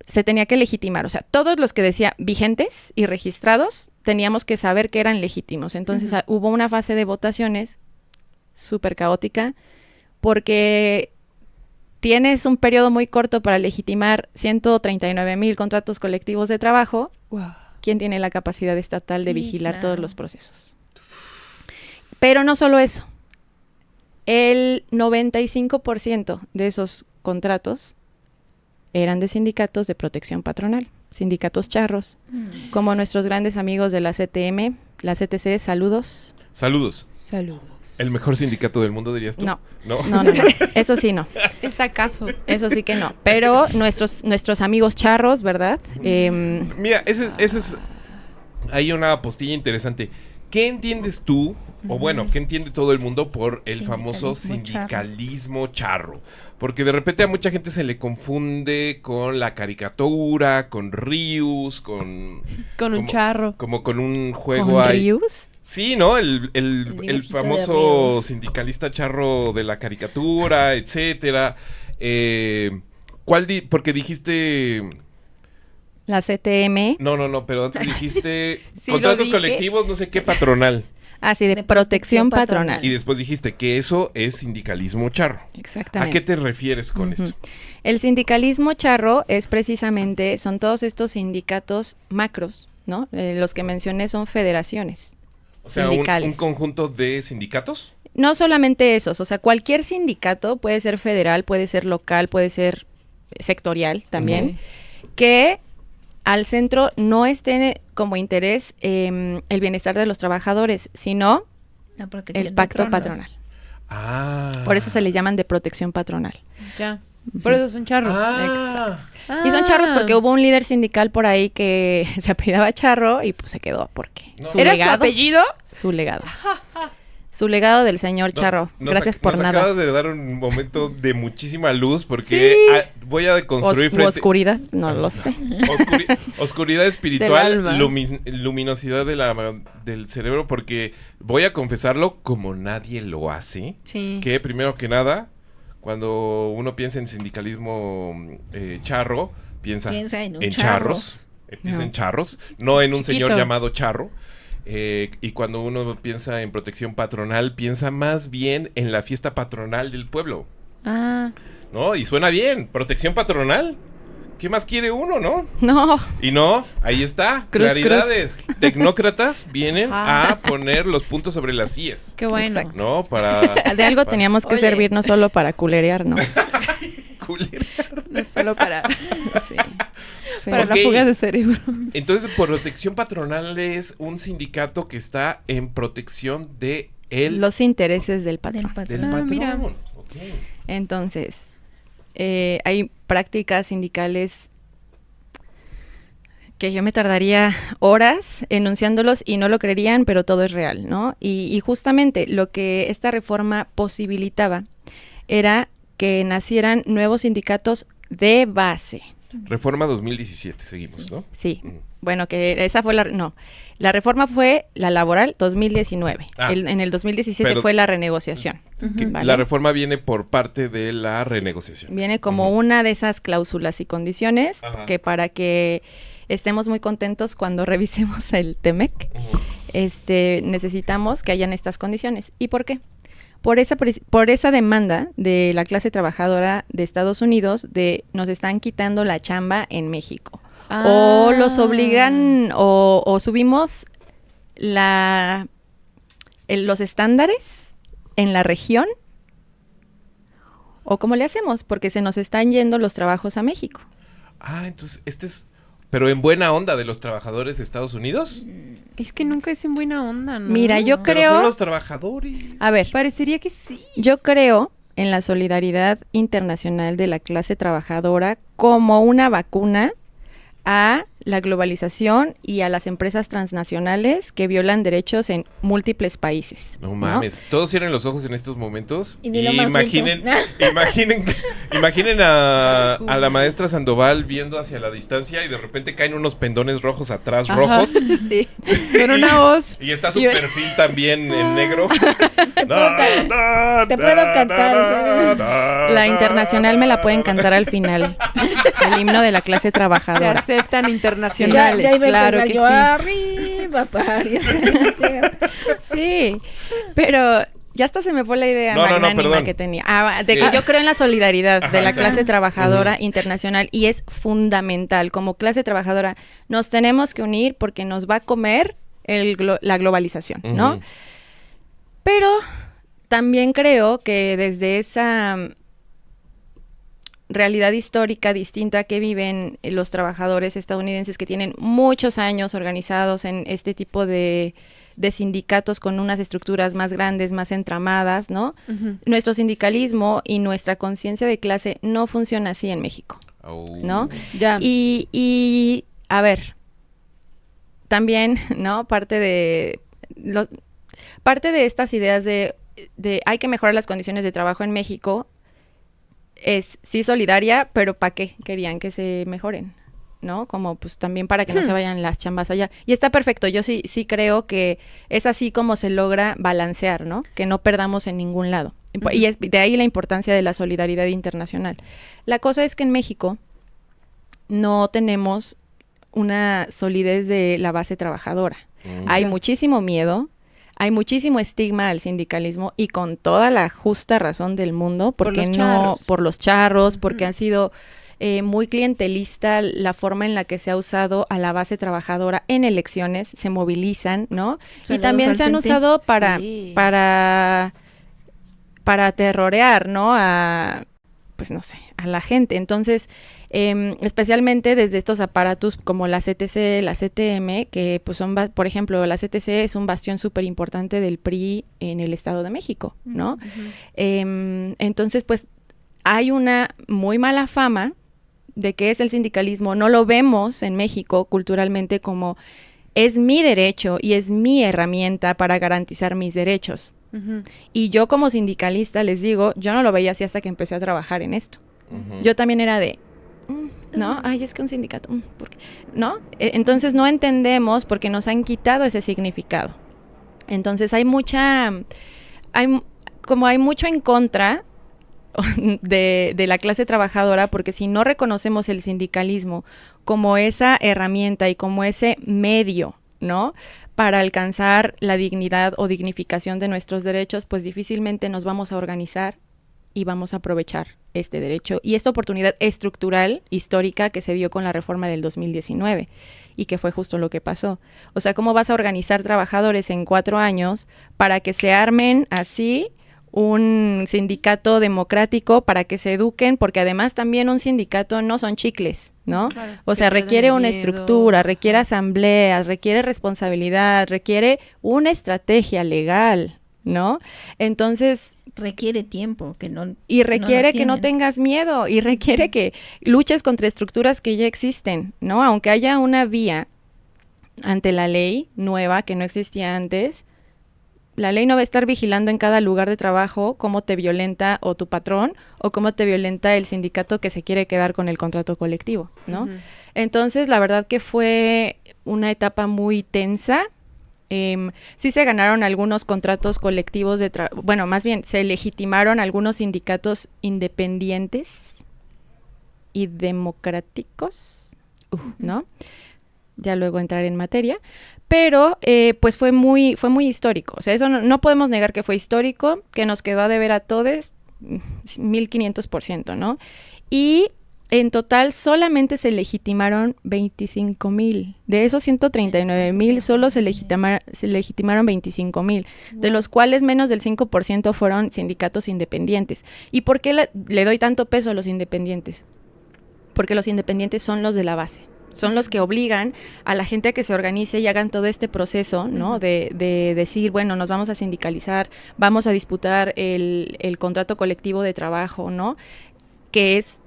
se tenía que legitimar. O sea, todos los que decía vigentes y registrados, teníamos que saber que eran legítimos. Entonces, hubo una fase de votaciones súper caótica, porque tienes un periodo muy corto para legitimar 139,000 contratos colectivos de trabajo. Wow. ¿Quién tiene la capacidad estatal de vigilar todos los procesos? Pero no solo eso. El 95% de esos contratos eran de sindicatos de protección patronal, sindicatos charros, como nuestros grandes amigos de la CTM, la CTC, saludos. Saludos. Saludos. ¿El mejor sindicato del mundo, dirías tú? No. No. Eso sí no. ¿Es acaso? Eso sí que no. Pero nuestros amigos charros, ¿verdad? Mira, ese es... Hay una postilla interesante. ¿Qué entiendes tú, o bueno, qué entiende todo el mundo por el famoso sindicalismo charro? Porque de repente a mucha gente se le confunde con la caricatura, con Rius, con un charro. Como con un juego ¿Con ahí. Rius? Sí, ¿no? El famoso sindicalista charro de la caricatura, etcétera. Porque dijiste... La CTM. No, pero antes dijiste Sí, contratos colectivos, no sé qué, patronal. Ah, sí, de protección patronal. Y después dijiste que eso es sindicalismo charro. Exactamente. ¿A qué te refieres con esto? El sindicalismo charro es precisamente, son todos estos sindicatos macros, ¿no? Los que mencioné son federaciones. O sea, un conjunto de sindicatos. No solamente esos, o sea, cualquier sindicato puede ser federal, puede ser local, puede ser sectorial también, que al centro no esté como interés el bienestar de los trabajadores, sino el pacto patronal. Ah. Por eso se le llaman de protección patronal. Ya. Por eso son charros. Ah. Y son charros porque hubo un líder sindical por ahí que se apellidaba Charro y pues se quedó porque No. su ¿Era legado, su apellido? su legado. Su legado del señor Charro. Gracias por nada. Acabas de dar un momento de muchísima luz porque voy a construir oscuridad, no lo sé. Oscuridad espiritual, luminosidad del cerebro, porque voy a confesarlo como nadie lo hace. Sí. Que primero que nada, cuando uno piensa en sindicalismo charro, piensa en charros. Piensa en charros, no en un señor llamado Charro. Y cuando uno piensa en protección patronal, piensa más bien en la fiesta patronal del pueblo. ¿No? Y suena bien, protección patronal. ¿Qué más quiere uno, no? No. Y no, ahí está. Claridades. Tecnócratas vienen a poner los puntos sobre las IES. Qué bueno. Exacto. ¿No? De algo teníamos que servir, no solo para culerear, ¿no? Culerear. No es solo para... Sí. Para la fuga de cerebro. Entonces, protección patronal es un sindicato que está en protección de los intereses del patrón. Del patrón. Mira. Okay. Entonces, hay prácticas sindicales que yo me tardaría horas enunciándolos y no lo creerían, pero todo es real, ¿no? Y justamente lo que esta reforma posibilitaba era que nacieran nuevos sindicatos de base. Reforma 2017, seguimos, ¿no? Sí. Bueno, que esa fue la reforma fue la laboral 2019. En el 2017 fue la renegociación. ¿Vale? La reforma viene por parte de la renegociación. Viene como una de esas cláusulas y condiciones que para que estemos muy contentos cuando revisemos el TEMEC, necesitamos que hayan estas condiciones. ¿Y por qué? Por esa demanda de la clase trabajadora de Estados Unidos de nos están quitando la chamba en México. O los obligan o subimos los estándares en la región. ¿O cómo le hacemos? Porque se nos están yendo los trabajos a México. Entonces pero en buena onda de los trabajadores de Estados Unidos. Es que nunca es en buena onda, ¿no? Mira, yo creo... Pero son los trabajadores. A ver. Parecería que sí. Yo creo en la solidaridad internacional de la clase trabajadora como una vacuna a la globalización y a las empresas transnacionales que violan derechos en múltiples países. No mames, todos cierren los ojos en estos momentos y imaginen a la maestra Sandoval viendo hacia la distancia y de repente caen unos pendones rojos atrás, rojos. Sí, con una voz. Y está su perfil también en negro. Te puedo cantar. La internacional me la pueden cantar al final. El himno de la clase trabajadora. Se aceptan internacionales, ya iba claro a que yo sí. Arriba, parias. Sí, pero ya hasta se me fue la idea magnánima que tenía. De que yo creo en la solidaridad de la clase trabajadora internacional y es fundamental. Como clase trabajadora nos tenemos que unir porque nos va a comer la globalización, ¿no? Pero también creo que desde esa realidad histórica distinta que viven los trabajadores estadounidenses que tienen muchos años organizados en este tipo de sindicatos con unas estructuras más grandes, más entramadas, ¿no? Nuestro sindicalismo y nuestra conciencia de clase no funciona así en México, ¿no? Ya. Y a ver, también, ¿no? Parte de estas ideas de hay que mejorar las condiciones de trabajo en México es sí solidaria, pero ¿para qué querían que se mejoren? ¿No? Como pues también para que no se vayan las chambas allá. Y está perfecto, yo sí creo que es así como se logra balancear, ¿no? Que no perdamos en ningún lado. Y es de ahí la importancia de la solidaridad internacional. La cosa es que en México no tenemos una solidez de la base trabajadora. Hay muchísimo miedo, hay muchísimo estigma al sindicalismo y con toda la justa razón del mundo, porque por los charros, porque han sido muy clientelista la forma en la que se ha usado a la base trabajadora en elecciones, se movilizan, ¿no? Y también se han usado para terrorear, ¿no? Pues no sé, a la gente. Entonces, especialmente desde estos aparatos como la CTC, la CTM, que pues son, por ejemplo, la CTC es un bastión súper importante del PRI en el Estado de México, ¿no? Entonces, pues hay una muy mala fama de qué es el sindicalismo. No lo vemos en México culturalmente como es mi derecho y es mi herramienta para garantizar mis derechos. Ujú. Y yo como sindicalista, les digo, yo no lo veía así hasta que empecé a trabajar en esto. Ujú. Yo también era de, ¿no? Ay, es que un sindicato, ¿por qué? ¿No? Entonces no entendemos porque nos han quitado ese significado. Entonces hay mucho en contra de la clase trabajadora, porque si no reconocemos el sindicalismo como esa herramienta y como ese medio, ¿no?, para alcanzar la dignidad o dignificación de nuestros derechos, pues difícilmente nos vamos a organizar y vamos a aprovechar este derecho y esta oportunidad estructural, histórica, que se dio con la reforma del 2019 y que fue justo lo que pasó. O sea, ¿cómo vas a organizar trabajadores en 4 años para que se armen así un sindicato democrático, para que se eduquen? Porque además también un sindicato no son chicles, ¿no? Claro, O sea, que pierden requiere el una miedo. estructura, requiere Ajá. asambleas, requiere responsabilidad, requiere una estrategia legal, ¿no? Entonces, Requiere tiempo, que no... y requiere no que no tienen. tengas miedo, y requiere que luches contra estructuras que ya existen, ¿no? Aunque haya una vía ante la ley nueva que no existía antes, la ley no va a estar vigilando en cada lugar de trabajo cómo te violenta o tu patrón o cómo te violenta el sindicato que se quiere quedar con el contrato colectivo, ¿no? Ujú. Entonces, la verdad que fue una etapa muy tensa. Sí se ganaron algunos contratos colectivos bueno, más bien se legitimaron algunos sindicatos independientes y democráticos, ¿no? Ya luego entrar en materia, pero pues fue muy histórico. O sea, eso no podemos negar que fue histórico, que nos quedó a deber a todos 1500%, ¿no? Y en total solamente se legitimaron 25,000. De esos 139,000 solo se legitimaron 25,000, de los cuales menos del 5% fueron sindicatos independientes. ¿Y por qué le doy tanto peso a los independientes? Porque los independientes son los de la base. Son los que obligan a la gente a que se organice y hagan todo este proceso, ¿no? De decir, bueno, nos vamos a sindicalizar, vamos a disputar el contrato colectivo de trabajo, ¿no? Que es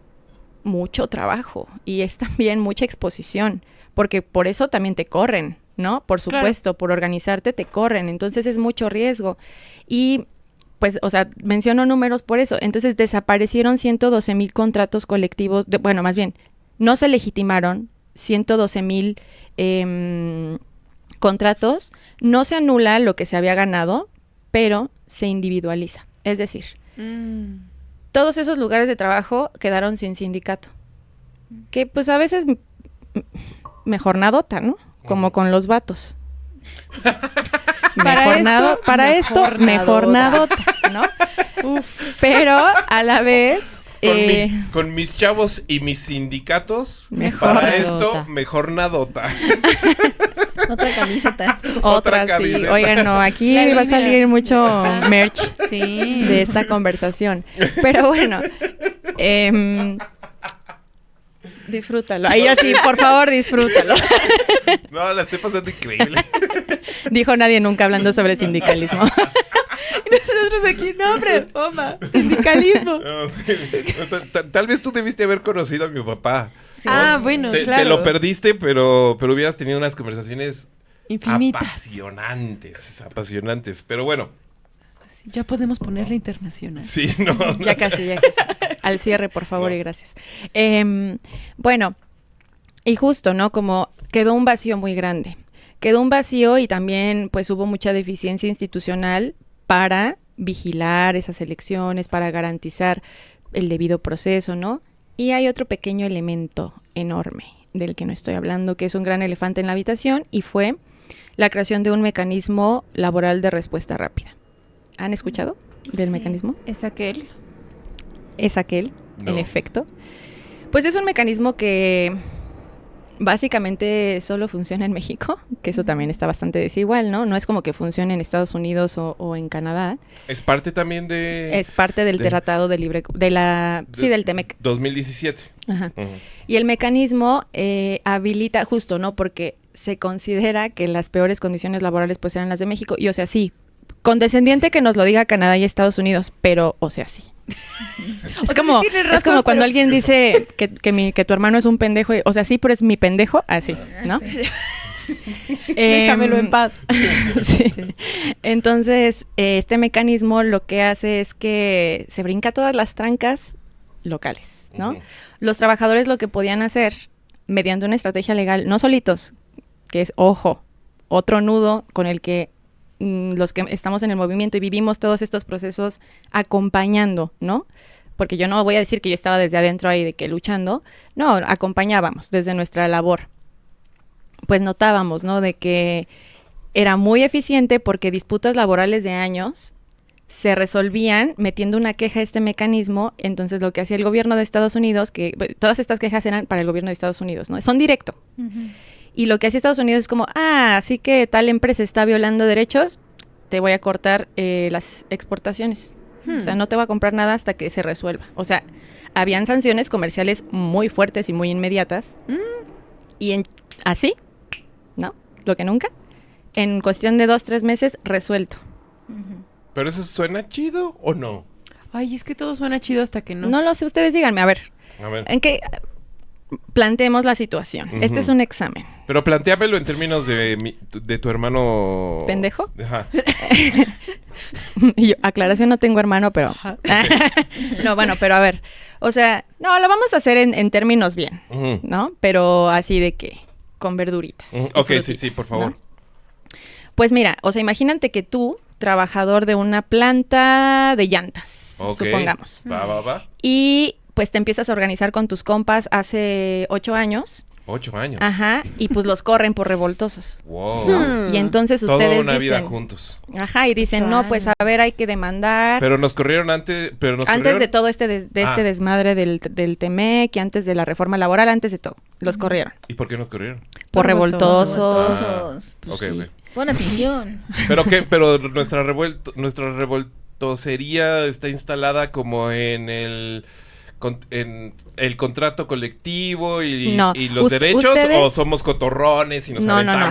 mucho trabajo y es también mucha exposición, porque por eso también te corren, ¿no? Por supuesto, por organizarte te corren, entonces es mucho riesgo. Y pues, o sea, menciono números por eso. Entonces desaparecieron 112,000 contratos colectivos, bueno, más bien, no se legitimaron 112,000 contratos, no se anula lo que se había ganado, pero se individualiza. Es decir, todos esos lugares de trabajo quedaron sin sindicato. Que pues a veces mejor nadota, ¿no? Como con los vatos. Mejor nadota, ¿no? Uf. Pero a la vez... Con mis chavos y mis sindicatos, mejor para nadota. esto, mejor nadota. Otra camiseta. Otra, sí. camiseta. Oigan, no, aquí La va a línea. salir mucho merch Sí. de esta conversación. Pero bueno, disfrútalo. Ahí así, por favor, disfrútalo. No, la estoy pasando increíble. Dijo nadie nunca hablando sobre sindicalismo. Y nosotros aquí, no, hombre, toma, sindicalismo. Tal vez tú debiste haber conocido a mi papá. Sí. Ah, bueno, Te claro. lo perdiste, pero hubieras tenido unas conversaciones Infinitas. apasionantes. Pero bueno, Ya podemos ponerla internacional. sí, no. Ya casi. Al cierre, por favor, No. y gracias. Bueno, y justo, ¿no? Como quedó un vacío muy grande. Quedó un vacío y también pues hubo mucha deficiencia institucional para vigilar esas elecciones, para garantizar el debido proceso, ¿no? Y hay otro pequeño elemento enorme del que no estoy hablando, que es un gran elefante en la habitación, y fue la creación de un mecanismo laboral de respuesta rápida. ¿Han escuchado del mecanismo? ¿Es aquel? Es aquel, No. en efecto. Pues es un mecanismo que básicamente solo funciona en México, que eso también está bastante desigual, ¿no? No es como que funcione en Estados Unidos o en Canadá. Es parte también de... Es parte del de- Tratado de Libre... del TEMEC. 2017. Ajá. Ujú. Y el mecanismo habilita justo, ¿no? Porque se considera que las peores condiciones laborales pues eran las de México. Y o sea, sí, condescendiente que nos lo diga Canadá y Estados Unidos, pero o sea, sí. Es como, tiene es razón, como cuando pero- alguien dice que tu hermano es un pendejo, o sea, sí, pero es mi pendejo, así, ¿no? Sí. Déjamelo en paz. Sí. Entonces, este mecanismo lo que hace es que se brinca todas las trancas locales, ¿no? Ujú. Los trabajadores lo que podían hacer mediante una estrategia legal, no solitos, que es, ojo, otro nudo con el que los que estamos en el movimiento y vivimos todos estos procesos acompañando, ¿no? Porque yo no voy a decir que yo estaba desde adentro ahí de que luchando, no, acompañábamos desde nuestra labor. Pues notábamos, ¿no? De que era muy eficiente porque disputas laborales de años se resolvían metiendo una queja a este mecanismo. Entonces lo que hacía el gobierno de Estados Unidos, que todas estas quejas eran para el gobierno de Estados Unidos, ¿no? Son directo. Y lo que hacía Estados Unidos es como, así que tal empresa está violando derechos, te voy a cortar las exportaciones. O sea, no te voy a comprar nada hasta que se resuelva. O sea, habían sanciones comerciales muy fuertes y muy inmediatas. Y así, ¿no? Lo que nunca. En cuestión de 2-3 meses, resuelto. ¿Pero eso suena chido o no? Ay, es que todo suena chido hasta que no. No lo sé, ustedes díganme. A ver, A ver. ¿en qué planteemos la situación? Ujú. Este es un examen. Pero plantéamelo en términos de tu hermano... ¿Pendejo? Ajá. Y yo, aclaración, no tengo hermano, pero... No, bueno, pero a ver. O sea, no, lo vamos a hacer en términos bien, Ujú. ¿no? Pero así de que, con verduritas. Ujú. y Ok, sí, frutitas, por favor. ¿no? Pues mira, o sea, imagínate que tú, trabajador de una planta de llantas, Ok. supongamos. Va. Y pues te empiezas a organizar con tus compas hace 8 años. 8 años. Ajá, y pues los corren por revoltosos. Wow. Y entonces Toda ustedes una vida dicen... juntos. Ajá, y dicen, no, pues a ver, hay que demandar. Pero nos corrieron antes... Antes de todo este, este Ah. desmadre del TEMEC, y antes de la reforma laboral, antes de todo, los corrieron. ¿Y por qué nos corrieron? Por revoltosos. revoltosos. Ok, sí. ok. Pon atención. ¿Pero qué? Pero nuestra revoltosería está instalada como en el contrato colectivo No, y los derechos, ustedes- o somos cotorrones y nos No, no, no.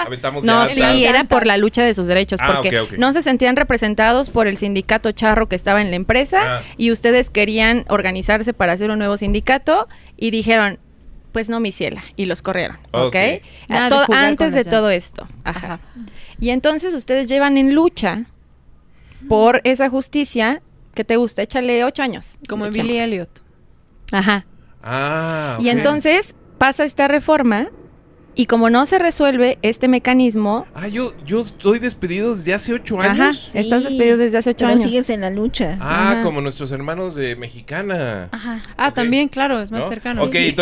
aventamos No, llantas? sí, era por la lucha de sus derechos, Ah, porque ok, ok. no se sentían representados por el sindicato charro que estaba en la empresa, Ah. y ustedes querían organizarse para hacer un nuevo sindicato, y pues no, mi ciela, y los corrieron, ¿ok? Ok. Nada de jugar Antes con de las todo llantas. esto, ajá. Y entonces ustedes llevan en lucha por esa justicia, que te gusta, échale 8 años. Como en Echemos. Billy Elliot. Ajá. Ah, Y ok. entonces pasa esta reforma, y como no se resuelve este mecanismo, Ah, yo estoy despedido desde hace 8 ajá, años. estás despedido desde hace 8 pero años. sigues en la lucha. Ah, Ajá. como nuestros hermanos de Mexicana. Ajá. Ah, Ok. también, claro, es más ¿No? cercano. Ok, Sí.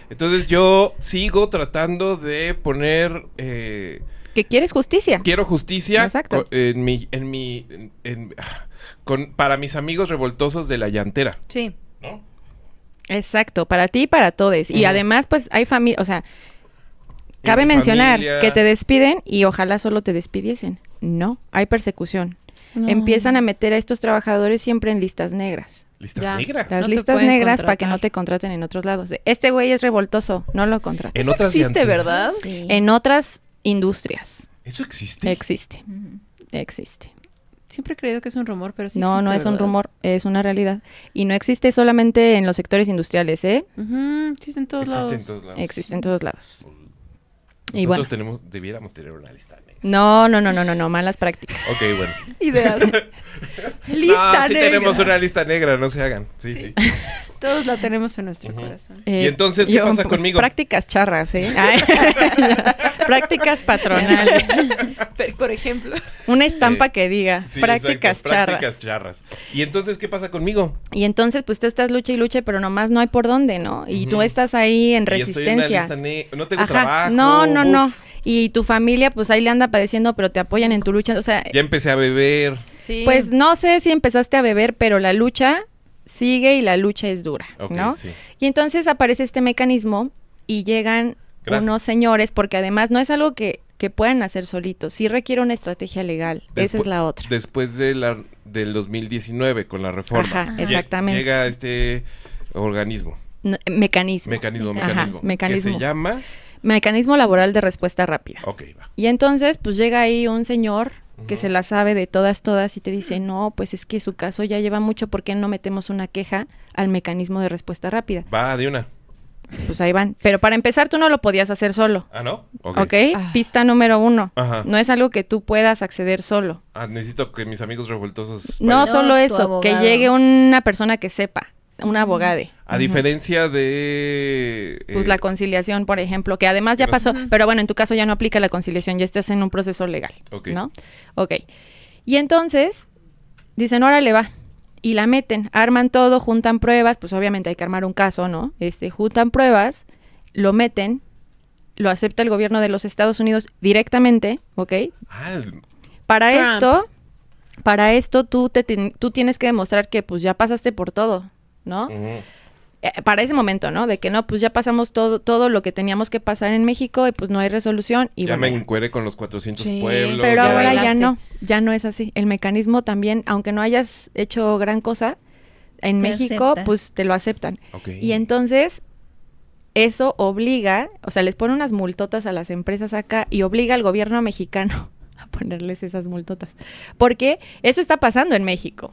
entonces yo sigo tratando de poner... Que quieres justicia. quiero justicia Exacto. para mis amigos revoltosos de la llantera, Sí. ¿no? Exacto, para ti y para todos. Y Ujú. además, pues hay familia, o sea, Y cabe mi mencionar familia. que te despiden y ojalá solo te despidiesen. No, hay persecución. No. Empiezan a meter a estos trabajadores siempre en listas negras. Listas Ya. negras. Las No te listas pueden negras para que contratar. no te contraten en otros lados. Este güey es revoltoso, no lo contrates. En Eso otras existe, llanteras. ¿verdad? Sí. En otras industrias ¿Eso existe? existe, Ujú. existe. Siempre he creído que es un rumor, pero sí No, existe, no es un ¿verdad? rumor, es una realidad. Y no existe solamente en los sectores industriales, ¿eh? Ujú, existe en todos Existe en lados. todos lados. Existe en todos lados. Nosotros Y bueno, debiéramos tener una lista negra. no, malas prácticas. Ok, bueno. Ideas. No, Lista sí negra. tenemos una lista negra, no se hagan. Sí, sí. Todos la tenemos en nuestro Ujú. corazón. Y entonces, ¿qué pasa conmigo? Prácticas charras, ¿eh? Ay, prácticas patronales. Por ejemplo. Una estampa que diga, Sí, prácticas exacto, charras. prácticas charras. Y entonces, ¿qué pasa conmigo? Y entonces, pues tú estás lucha y lucha, pero nomás no hay por dónde, ¿no? Y tú Ujú. estás ahí en Y estoy en una resistencia. lista no tengo Ajá. trabajo. No. uf. Y tu familia, pues ahí le anda padeciendo, pero te apoyan en tu lucha. O sea, Ya empecé a beber. Sí. pues no sé si empezaste a beber, pero la lucha sigue y la lucha es dura, Ok, ¿no? sí. Y entonces aparece este mecanismo y llegan Gracias. unos señores, porque además no es algo que puedan hacer solitos, sí requiere una estrategia legal, esa es la otra. Después del 2019, con la reforma. Ajá, Lle- exactamente. Llega este organismo. No, mecanismo. Mecanismo. Ajá, Que mecanismo. se llama... Mecanismo laboral de respuesta rápida. Ok, va. Y entonces, pues llega ahí un señor que Ujú. se la sabe de todas y te dice, no, pues es que su caso ya lleva mucho, ¿por qué no metemos una queja al mecanismo de respuesta rápida? Va de una. pues ahí van. Pero para empezar, tú no lo podías hacer solo. Ah, ¿no? ¿Ok? Pista número 1. Ajá. No es algo que tú puedas acceder solo. Necesito que mis amigos revoltosos... No, No, solo tu eso, que abogado. llegue una persona que sepa, un abogado. A diferencia de... Pues la conciliación, por ejemplo, que además ya Pero- pasó, pero bueno, en tu caso ya no aplica la conciliación, ya estás en un proceso legal, Ok. ¿no? Ok. Y entonces, dicen, órale, va. Y la meten, arman todo, juntan pruebas, pues obviamente hay que armar un caso, ¿no? Juntan pruebas, lo meten, lo acepta el gobierno de los Estados Unidos directamente, ¿ok? Ah, Para esto tú tienes que demostrar que pues ya pasaste por todo, ¿no? ujú. Para ese momento, ¿no? De que no, pues ya pasamos todo lo que teníamos que pasar en México y pues no hay resolución. Y Ya bueno, me encueré con los 400 Sí, pueblos. pero ya ahora bailaste. ya no es así. El mecanismo también, aunque no hayas hecho gran cosa, en Te México acepta. pues te lo aceptan. Ok. Y entonces eso obliga, o sea, les pone unas multotas a las empresas acá y obliga al gobierno mexicano a ponerles esas multotas. Porque eso está pasando en México,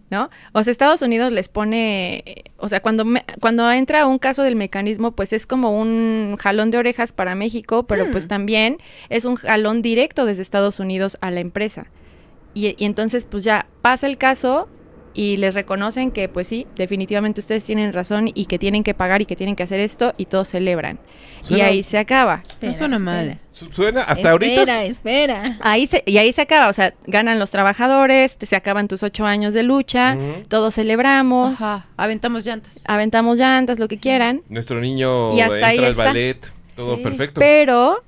¿no? O sea, Estados Unidos les pone, o sea, cuando entra un caso del mecanismo, pues es como un jalón de orejas para México, pero pues también es un jalón directo desde Estados Unidos a la empresa. Y entonces, pues ya pasa el caso y les reconocen que, pues sí, definitivamente ustedes tienen razón y que tienen que pagar y que tienen que hacer esto y todos celebran. Y Suena- ahí se acaba. Espera, No suena espera. mal. Suena hasta ahorita... Espera. Ahí se acaba, o sea, ganan los trabajadores, se acaban tus 8 años de lucha, Ujú. todos celebramos, Ajá, aventamos llantas. aventamos llantas, lo que quieran, Nuestro niño Y hasta ahí entra al está. ballet, todo Sí. perfecto. pero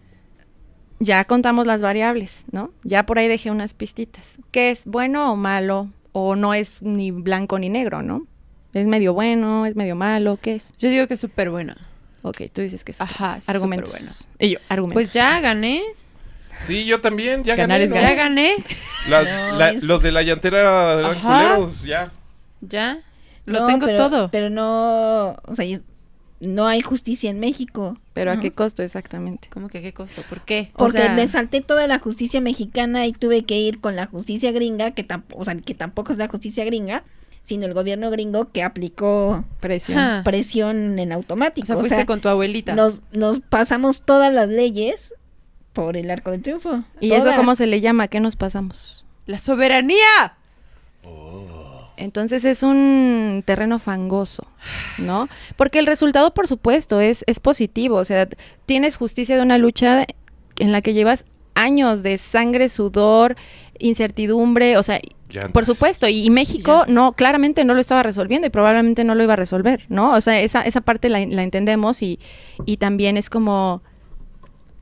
ya contamos las variables, ¿no? Ya por ahí dejé unas pistitas. ¿Qué es bueno o malo? O no es ni blanco ni negro, ¿no? ¿Es medio bueno? ¿Es medio malo? ¿Qué es? Yo digo que es súper buena. Ok, tú dices que es Ajá, es argumentos. superbueno. Y yo, argumentos. Pues ya gané. Sí, yo también, ya Ganar gané. es ¿no? ganar. Ya gané. No, es- Los de la llantera eran Ajá. culeros, ya. Ya. Lo No, tengo pero- todo. Pero no, o sea, no hay justicia en México. ¿Pero a ¿no? qué costo exactamente? ¿Cómo que qué costo? ¿Por qué? O Porque sea- me salté toda la justicia mexicana y tuve que ir con la justicia gringa, que tampoco es la justicia gringa, sino el gobierno gringo que aplicó Presión. Ajá. presión en automático. O sea, fuiste con tu abuelita. nos pasamos todas las leyes por el Arco del Triunfo. ¿Y eso Todas. cómo se le llama? ¿Qué nos pasamos? ¡La soberanía! Entonces es un terreno fangoso, ¿no? Porque el resultado, por supuesto, es positivo. O sea, tienes justicia de una lucha en la que llevas años de sangre, sudor, incertidumbre, o sea, Llantas. por supuesto. Y México no, claramente no lo estaba resolviendo y probablemente no lo iba a resolver, ¿no? O sea, esa parte la entendemos y también es como...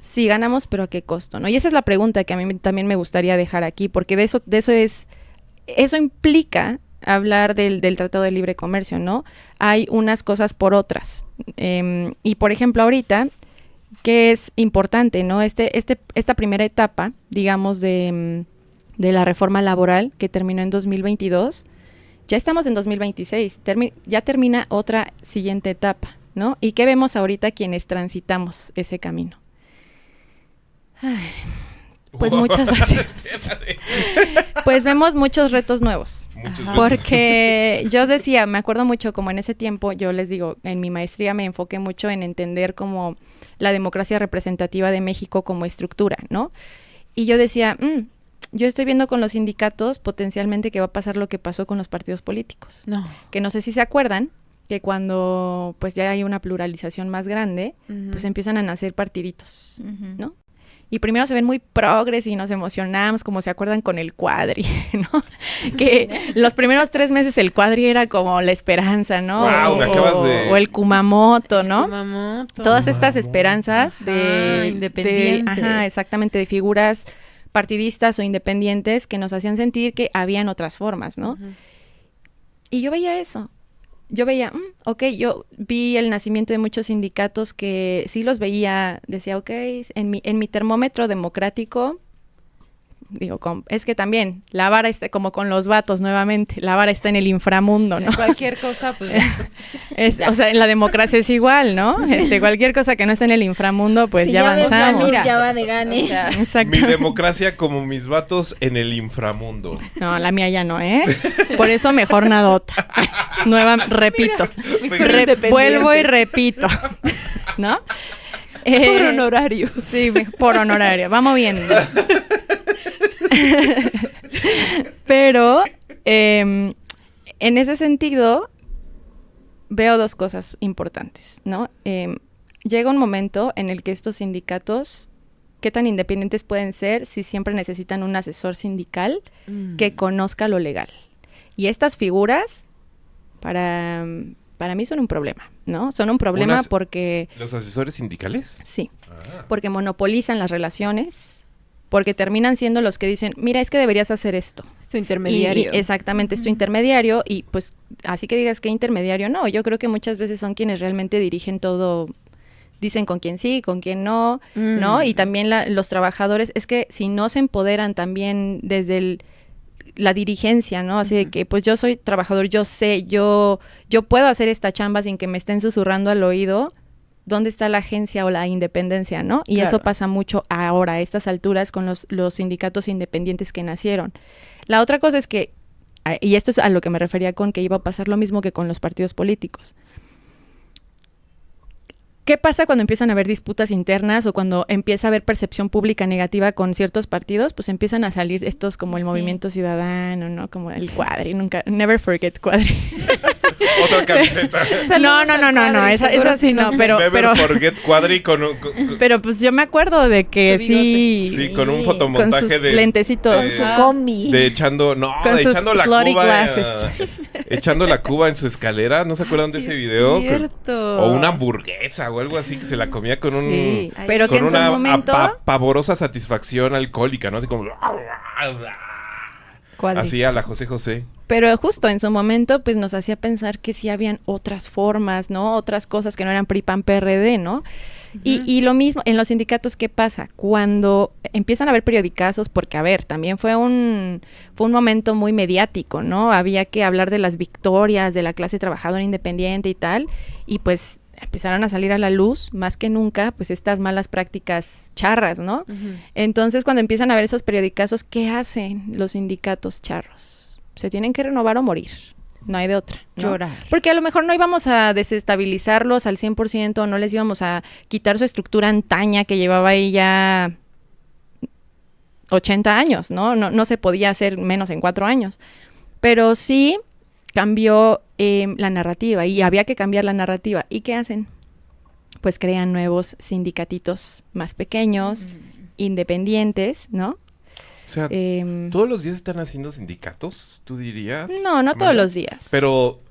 Sí, ganamos, pero ¿a qué costo? ¿No? Y esa es la pregunta que a mí también me gustaría dejar aquí, porque eso implica hablar del Tratado de Libre Comercio, ¿no? Hay unas cosas por otras. Y por ejemplo, ahorita, que es importante, ¿no? Esta primera etapa, digamos, de la reforma laboral que terminó en 2022, ya estamos en 2026, ya termina otra siguiente etapa, ¿no? ¿Y qué vemos ahorita quienes transitamos ese camino? Pues muchos pues vemos muchos retos nuevos. Muchos Ajá. retos. Porque yo decía, me acuerdo mucho como en ese tiempo, yo les digo, en mi maestría me enfoqué mucho en entender como la democracia representativa de México como estructura, ¿no? Y yo decía, yo estoy viendo con los sindicatos potencialmente que va a pasar lo que pasó con los partidos políticos. No. Que no sé si se acuerdan que cuando pues ya hay una pluralización más grande, pues empiezan a nacer partiditos, Ujú. ¿no? Y primero se ven muy progres y nos emocionamos, como se acuerdan con el Cuadri, ¿no? Que los primeros 3 meses el Cuadri era como la esperanza, ¿no? Guau, me acabas de- o el Kumamoto, ¿no? Kumamoto. Todas estas esperanzas Ajá, independiente. ajá, exactamente, de figuras partidistas o independientes que nos hacían sentir que habían otras formas, ¿no? Ujú. Y yo veía eso. Yo veía, ok, yo vi el nacimiento de muchos sindicatos que sí los veía, decía, ok, en mi termómetro democrático Digo, es que también la vara está como con los vatos nuevamente, la vara está en el inframundo, ¿no? Cualquier cosa, pues. O sea, en la democracia es igual, ¿no? Cualquier cosa que no esté en el inframundo, pues si ya avanzamos. Ves, ya va de gane. O sea, mi democracia como mis vatos en el inframundo. No, la mía ya no, ¿eh? Por eso mejor nadota. Repito. Vuelvo y repito, ¿no? Por honorario. Sí, por honorario. Vamos bien. Pero en ese sentido veo dos cosas importantes, ¿no? Llega un momento en el que estos sindicatos, ¿qué tan independientes pueden ser si siempre necesitan un asesor sindical que conozca lo legal? Y estas figuras, para mí son un problema, ¿no? Son un problema porque... ¿Los asesores sindicales? Sí, porque monopolizan las relaciones, porque terminan siendo los que dicen, mira, es que deberías hacer esto. Es tu intermediario. Y exactamente, es tu intermediario, y pues así que digas que intermediario, no, yo creo que muchas veces son quienes realmente dirigen todo, dicen con quién sí, con quién no, ¿no? Y también los trabajadores, es que si no se empoderan también desde la dirigencia, ¿no? Así de que, pues yo soy trabajador, yo sé, yo puedo hacer esta chamba sin que me estén susurrando al oído. ¿Dónde está la agencia o la independencia, no? Y claro, eso pasa mucho ahora, a estas alturas, con los sindicatos independientes que nacieron. La otra cosa es que, y esto es a lo que me refería con que iba a pasar lo mismo que con los partidos políticos. ¿Qué pasa cuando empiezan a haber disputas internas o cuando empieza a haber percepción pública negativa con ciertos partidos? Pues empiezan a salir estos como el Movimiento Ciudadano, ¿no? Como el Cuadri, never forget Cuadri. Otra camiseta. No, eso sí no, pero... Never forget Cuadri pero pues yo me acuerdo de que sí... Sí, con un fotomontaje con sus de... lentecitos. Con su combi. De echando... No, de echando la cuba... echando la cuba en su escalera. ¿No se acuerdan de ese video? Cierto. O una hamburguesa o algo así que se la comía con un... Sí, pero con que en una su momento... pavorosa satisfacción alcohólica, ¿no? Así como... Así a la José José. Pero justo en su momento, pues nos hacía pensar que sí habían otras formas, ¿no? Otras cosas que no eran PRI, PAN, PRD, ¿no? Y lo mismo en los sindicatos, ¿qué pasa? Cuando empiezan a haber periodicazos, porque a ver, también fue un momento muy mediático, ¿no? Había que hablar de las victorias de la clase trabajadora independiente y tal, y pues empezaron a salir a la luz, más que nunca, pues estas malas prácticas charras, ¿no? Entonces, cuando empiezan a ver esos periodicazos, ¿qué hacen los sindicatos charros? Se tienen que renovar o morir. No hay de otra, ¿no? Llorar. Porque a lo mejor no íbamos a desestabilizarlos al 100%, no les íbamos a quitar su estructura antaña que llevaba ahí ya 80 años, ¿no? No se podía hacer menos en 4 años. Pero sí cambió la narrativa y había que cambiar la narrativa. ¿Y qué hacen? Pues crean nuevos sindicatitos más pequeños, independientes, ¿no? O sea, ¿todos los días están haciendo sindicatos, tú dirías? No todos los días. Pero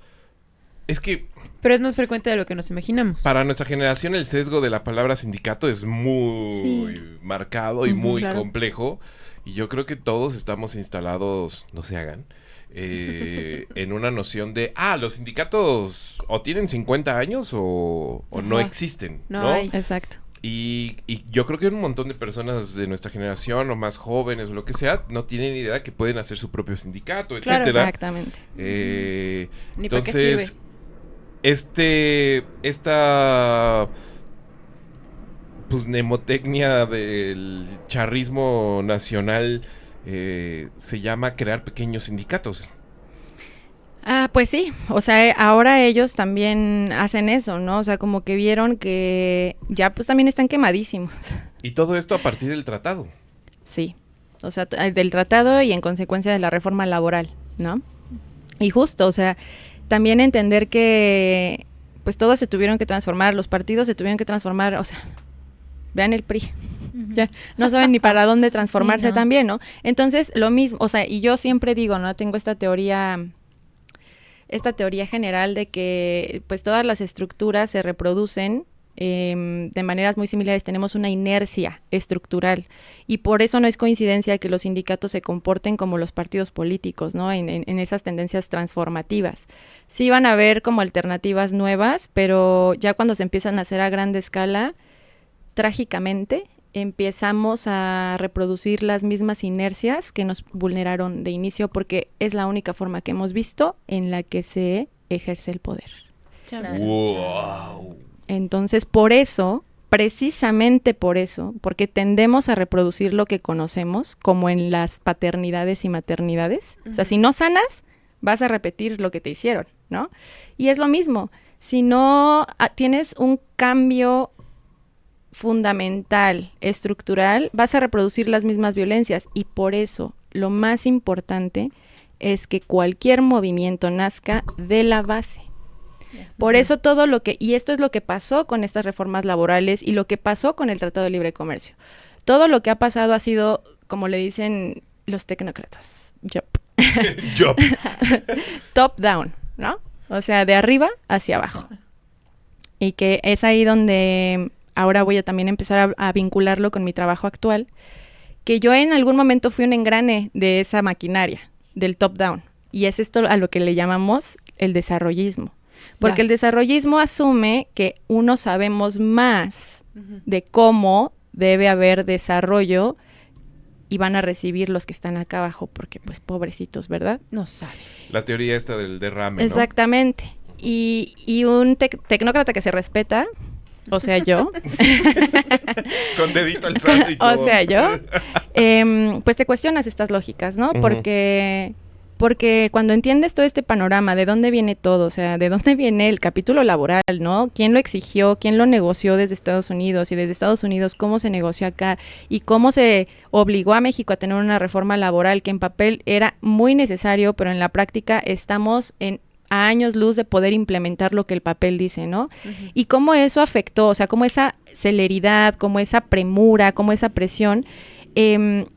es que... Pero es más frecuente de lo que nos imaginamos. Para nuestra generación el sesgo de la palabra sindicato es muy marcado y muy complejo. Y yo creo que todos estamos instalados, no se hagan, en una noción de, los sindicatos o tienen 50 años o no existen, ¿no? hay. Exacto. Y yo creo que un montón de personas de nuestra generación o más jóvenes o lo que sea no tienen idea que pueden hacer su propio sindicato, Claro, etcétera. exactamente. Ni para qué sirve. Entonces, esta pues mnemotecnia del charrismo nacional se llama crear pequeños sindicatos. Pues sí, o sea, ahora ellos también hacen eso, ¿no? O sea, como que vieron que ya pues también están quemadísimos. Y todo esto a partir del tratado. Sí, o sea, del tratado y en consecuencia de la reforma laboral, ¿no? Y justo, o sea, también entender que pues todos se tuvieron que transformar, los partidos se tuvieron que transformar, o sea, vean el PRI. Ya no saben ni para dónde transformarse también, ¿no? Entonces, lo mismo, o sea, y yo siempre digo, ¿no? Tengo esta teoría general de que pues todas las estructuras se reproducen de maneras muy similares, tenemos una inercia estructural y por eso no es coincidencia que los sindicatos se comporten como los partidos políticos, ¿no? En esas tendencias transformativas. Sí van a haber como alternativas nuevas, pero ya cuando se empiezan a hacer a gran escala, trágicamente empezamos a reproducir las mismas inercias que nos vulneraron de inicio, porque es la única forma que hemos visto en la que se ejerce el poder. Claro. ¡Wow! Entonces, por eso, precisamente por eso, porque tendemos a reproducir lo que conocemos, como en las paternidades y maternidades. O sea, si no sanas, vas a repetir lo que te hicieron, ¿no? Y es lo mismo. Si no tienes un cambio fundamental, estructural, vas a reproducir las mismas violencias. Y por eso, lo más importante es que cualquier movimiento nazca de la base. Por eso todo lo que, y esto es lo que pasó con estas reformas laborales y lo que pasó con el Tratado de Libre Comercio. Todo lo que ha pasado ha sido, como le dicen los tecnócratas, Job. top down, ¿no? O sea, de arriba hacia abajo. Y que es ahí donde ahora voy a también empezar a vincularlo con mi trabajo actual, que yo en algún momento fui un engrane de esa maquinaria, del top down. Y es esto a lo que le llamamos el desarrollismo. Porque el desarrollismo asume que uno sabemos más de cómo debe haber desarrollo y van a recibir los que están acá abajo, porque pues pobrecitos, ¿verdad? No sabe. La teoría esta del derrame, ¿no? Exactamente. Y un tecnócrata que se respeta, o sea yo. Con dedito alzado y todo. O sea yo. Pues te cuestionas estas lógicas, ¿no? Porque cuando entiendes todo este panorama, de dónde viene todo, o sea, de dónde viene el capítulo laboral, ¿no? ¿Quién lo exigió? ¿Quién lo negoció desde Estados Unidos? Y desde Estados Unidos, ¿cómo se negoció acá? Y cómo se obligó a México a tener una reforma laboral que en papel era muy necesario, pero en la práctica estamos a años luz de poder implementar lo que el papel dice, ¿no? Y cómo eso afectó, o sea, cómo esa celeridad, cómo esa premura, cómo esa presión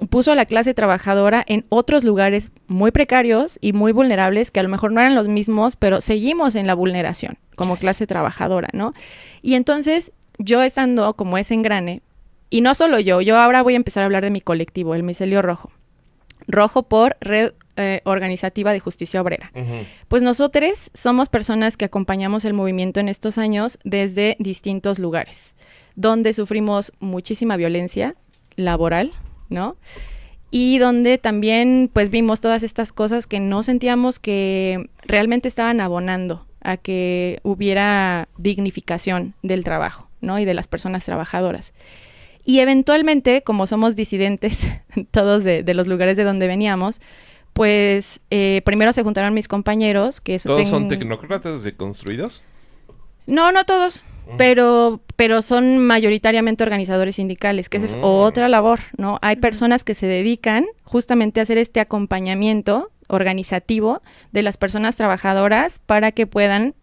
puso a la clase trabajadora en otros lugares muy precarios y muy vulnerables, que a lo mejor no eran los mismos, pero seguimos en la vulneración como clase trabajadora, ¿no? Y entonces, yo estando como ese engrane, y no solo yo ahora voy a empezar a hablar de mi colectivo, el Micelio Rojo. Rojo por Red Organizativa de Justicia Obrera. Pues nosotros somos personas que acompañamos el movimiento en estos años desde distintos lugares, donde sufrimos muchísima violencia laboral, ¿no? Y donde también pues vimos todas estas cosas que no sentíamos que realmente estaban abonando a que hubiera dignificación del trabajo, ¿no? Y de las personas trabajadoras. Y eventualmente, como somos disidentes todos de los lugares de donde veníamos, pues primero se juntaron mis compañeros, que ¿Todos son tecnócratas deconstruidos? No todos, pero son mayoritariamente organizadores sindicales, que esa es otra labor, ¿no? Hay personas que se dedican justamente a hacer este acompañamiento organizativo de las personas trabajadoras para que puedan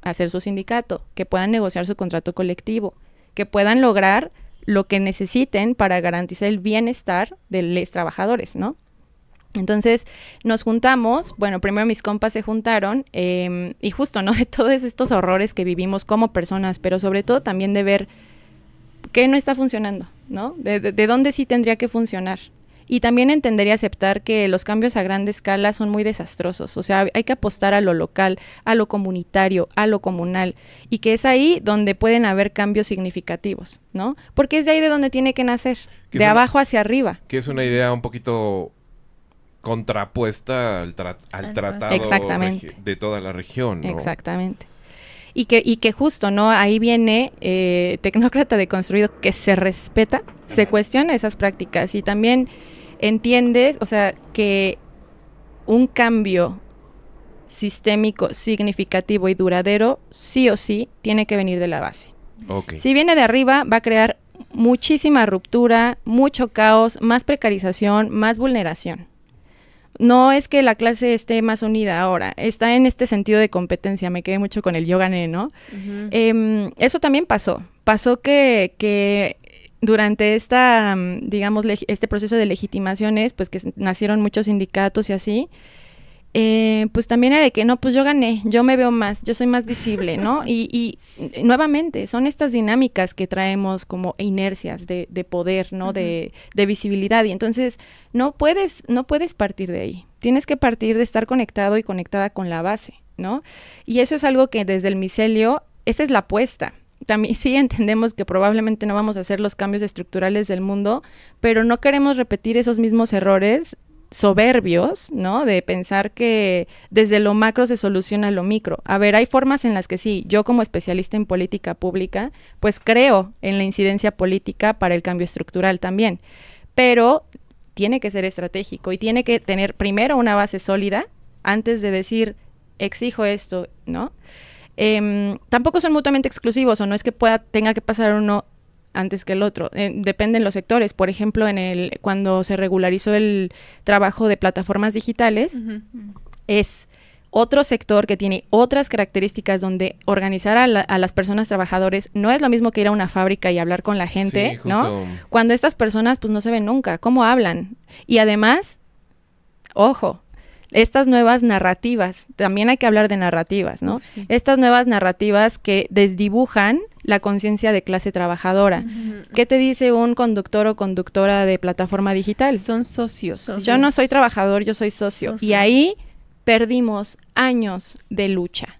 hacer su sindicato, que puedan negociar su contrato colectivo, que puedan lograr lo que necesiten para garantizar el bienestar de los trabajadores, ¿no? Entonces nos juntamos, bueno, primero mis compas se juntaron y justo, ¿no? De todos estos horrores que vivimos como personas, pero sobre todo también de ver qué no está funcionando, ¿no? De dónde sí tendría que funcionar. Y también entender y aceptar que los cambios a gran escala son muy desastrosos. O sea, hay que apostar a lo local, a lo comunitario, a lo comunal. Y que es ahí donde pueden haber cambios significativos, ¿no? Porque es de ahí de donde tiene que nacer, de abajo hacia arriba. Que es una idea un poquito contrapuesta al tratado Exactamente. de toda la región, ¿no? Exactamente. Y que justo, ¿no? Ahí viene tecnócrata deconstruido, que se respeta, se cuestiona esas prácticas y también entiendes, o sea, que un cambio sistémico, significativo y duradero, sí o sí, tiene que venir de la base. Okay. Si viene de arriba, va a crear muchísima ruptura, mucho caos, más precarización, más vulneración. No es que la clase esté más unida ahora, está en este sentido de competencia, me quedé mucho con el yo gané, ¿no? Eso también pasó que durante esta, digamos, este proceso de legitimaciones, pues que nacieron muchos sindicatos y así, pues también era de que no, pues yo gané, yo me veo más, yo soy más visible, ¿no? Y nuevamente son estas dinámicas que traemos como inercias de poder, ¿no? De visibilidad, y entonces no puedes partir de ahí, tienes que partir de estar conectado y conectada con la base, ¿no? Y eso es algo que desde el micelio, esa es la apuesta. también sí entendemos que probablemente no vamos a hacer los cambios estructurales del mundo, pero no queremos repetir esos mismos errores soberbios, ¿no? De pensar que desde lo macro se soluciona lo micro. A ver, hay formas en las que sí, yo como especialista en política pública, pues creo en la incidencia política para el cambio estructural también, pero tiene que ser estratégico y tiene que tener primero una base sólida antes de decir, exijo esto, ¿no? Tampoco son mutuamente exclusivos, o no es que tenga que pasar uno antes que el otro. Dependen los sectores. Por ejemplo, cuando se regularizó el trabajo de plataformas digitales, es otro sector que tiene otras características donde organizar a las personas trabajadores no es lo mismo que ir a una fábrica y hablar con la gente, Sí, ¿no? Cuando estas personas pues no se ven nunca, ¿cómo hablan? Y además, ojo, estas nuevas narrativas, también hay que hablar de narrativas, ¿no? Sí. Estas nuevas narrativas que desdibujan la conciencia de clase trabajadora. ¿Qué te dice un conductor o conductora de plataforma digital? Son socios. Yo no soy trabajador, yo soy socio. Y ahí perdimos años de lucha.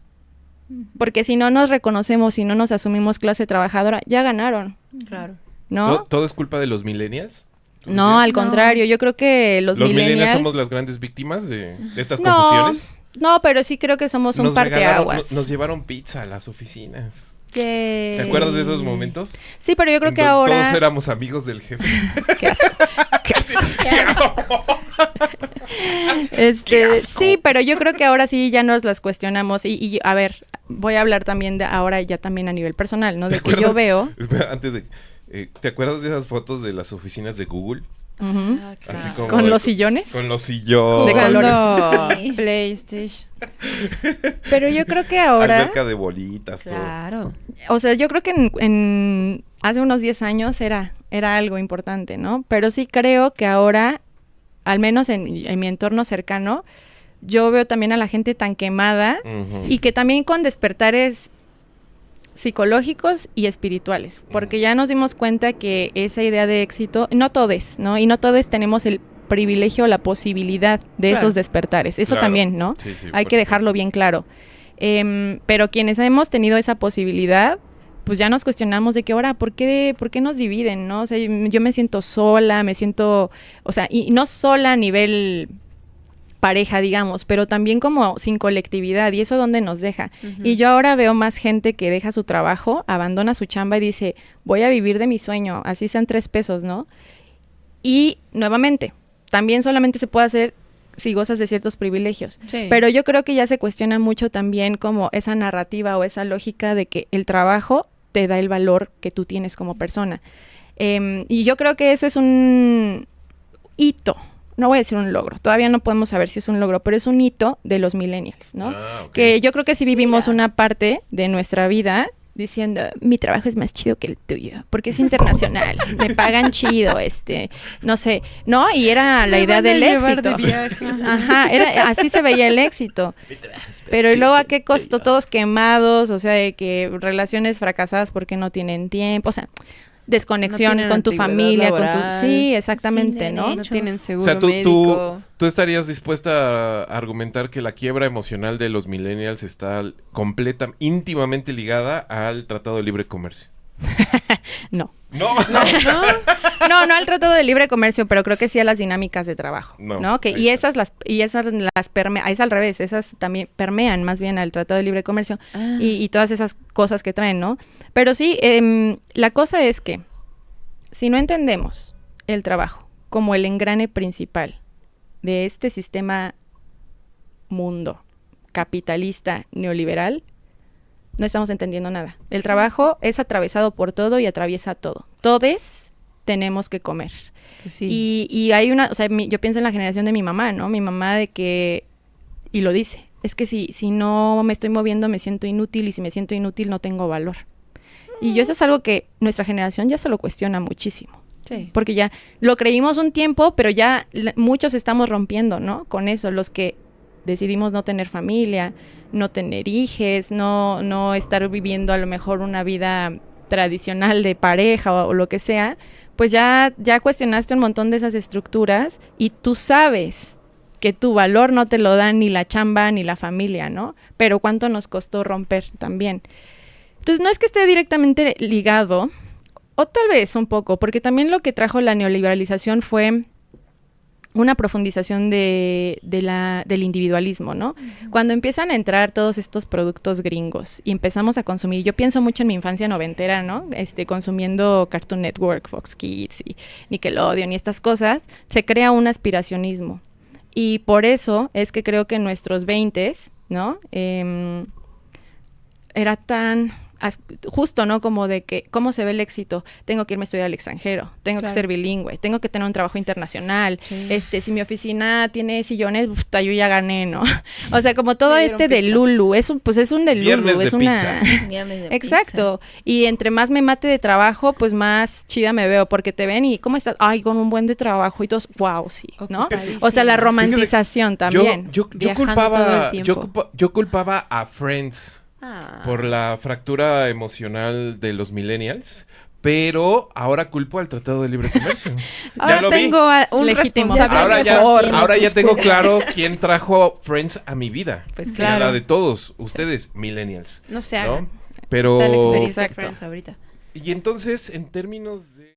Porque si no nos reconocemos, si no nos asumimos clase trabajadora, ya ganaron, Claro. ¿no? ¿Todo es culpa de los millennials? No, al contrario, yo creo que los millennials somos las grandes víctimas de estas No, confusiones. No, pero sí creo que somos un parteaguas. Nos llevaron pizza a las oficinas. ¿Te acuerdas de esos momentos? Sí, pero yo creo que ahora... Todos éramos amigos del jefe. Qué asco. Qué asco. Qué asco. Qué asco. Sí, pero yo creo que ahora sí ya nos las cuestionamos. Y a ver, voy a hablar también de ahora ya también a nivel personal, ¿no? De que yo veo... Espera, antes de... ¿te acuerdas de esas fotos de las oficinas de Google? Uh-huh. Así como ¿Con los sillones? Con los sillones. De colores. Sí. PlayStation. Pero yo creo que ahora... Alberca de bolitas, Claro. O sea, yo creo que hace unos 10 años era algo importante, ¿no? Pero sí creo que ahora, al menos en mi entorno cercano, yo veo también a la gente tan quemada y que también con despertares psicológicos y espirituales, porque ya nos dimos cuenta que esa idea de éxito, no todos, ¿no? Y no todos tenemos el privilegio o la posibilidad de esos despertares, eso también, ¿no? Sí, Hay que dejarlo bien claro. Pero quienes hemos tenido esa posibilidad, pues ya nos cuestionamos de que ahora, ¿por qué nos dividen, no? O sea, yo me siento sola, o sea, y no sola a nivel pareja, digamos, pero también como sin colectividad, y eso dónde nos deja. Y yo ahora veo más gente que deja su trabajo, abandona su chamba y dice, voy a vivir de mi sueño, así sean 3 pesos, ¿no? Y nuevamente, también solamente se puede hacer si gozas de ciertos privilegios. Sí. Pero yo creo que ya se cuestiona mucho también como esa narrativa o esa lógica de que el trabajo te da el valor que tú tienes como persona. Y yo creo que eso es un hito. No voy a decir un logro, todavía no podemos saber si es un logro, pero es un hito de los millennials, ¿no? Ok. Que yo creo que sí vivimos una parte de nuestra vida diciendo, mi trabajo es más chido que el tuyo, porque es internacional, me pagan chido, no sé, ¿no? Y era la idea del éxito. Ajá, así se veía el éxito. Pero y luego a qué costo, todos quemados, o sea, de que relaciones fracasadas porque no tienen tiempo, o sea, desconexión No tienen con tu antigüedad familia, laboral. Sí, exactamente, Sin ¿no? No tienen O seguro sea, médico. tú estarías dispuesta a argumentar que la quiebra emocional de los millennials está íntimamente ligada al Tratado de Libre Comercio. No. No. No al Tratado de Libre Comercio, pero creo que sí a las dinámicas de trabajo, ¿no? Que, ahí está. esas permean, es al revés, esas también permean más bien al Tratado de Libre Comercio y todas esas cosas que traen, ¿no? Pero sí, la cosa es que si no entendemos el trabajo como el engrane principal de este sistema mundo capitalista neoliberal, no estamos entendiendo nada. El trabajo es atravesado por todo y atraviesa todo. Todes tenemos que comer. Pues sí. Y hay o sea, yo pienso en la generación de mi mamá, ¿no? Mi mamá de que, y lo dice, es que si no me estoy moviendo me siento inútil y si me siento inútil no tengo valor. Y eso es algo que nuestra generación ya se lo cuestiona muchísimo. Sí. Porque ya lo creímos un tiempo, pero ya muchos estamos rompiendo, ¿no? Con eso, los que decidimos no tener familia, no tener hijos, no estar viviendo a lo mejor una vida tradicional de pareja o lo que sea, pues ya cuestionaste un montón de esas estructuras y tú sabes que tu valor no te lo dan ni la chamba ni la familia, ¿no? Pero cuánto nos costó romper también. Entonces, no es que esté directamente ligado, o tal vez un poco, porque también lo que trajo la neoliberalización fue una profundización del individualismo, ¿no? Cuando empiezan a entrar todos estos productos gringos y empezamos a consumir, yo pienso mucho en mi infancia noventera, ¿no? Consumiendo Cartoon Network, Fox Kids y Nickelodeon y estas cosas, se crea un aspiracionismo. Y por eso es que creo que en nuestros 20s, ¿no? Era tan justo, ¿no? Como de que, ¿cómo se ve el éxito? Tengo que irme a estudiar al extranjero, tengo que ser bilingüe, tengo que tener un trabajo internacional, si mi oficina tiene sillones, yo ya gané, ¿no? O sea, como todo de Lulu, es un de Lulu, Viernes es de una... Exacto, y entre más me mate de trabajo, pues más chida me veo, porque te ven y, ¿cómo estás? Ay, con un buen de trabajo y todos, wow, sí, ¿no? O sea, la romantización también. Yo culpaba a Friends por la fractura emocional de los millennials, pero ahora culpo al Tratado de Libre Comercio. Ahora tengo un legítimo. responsable. Ahora ya tengo claro quién trajo Friends a mi vida. Pues claro. La de todos ustedes, millennials. No se hagan. Pero está la experiencia de Friends ahorita. Y entonces, en términos de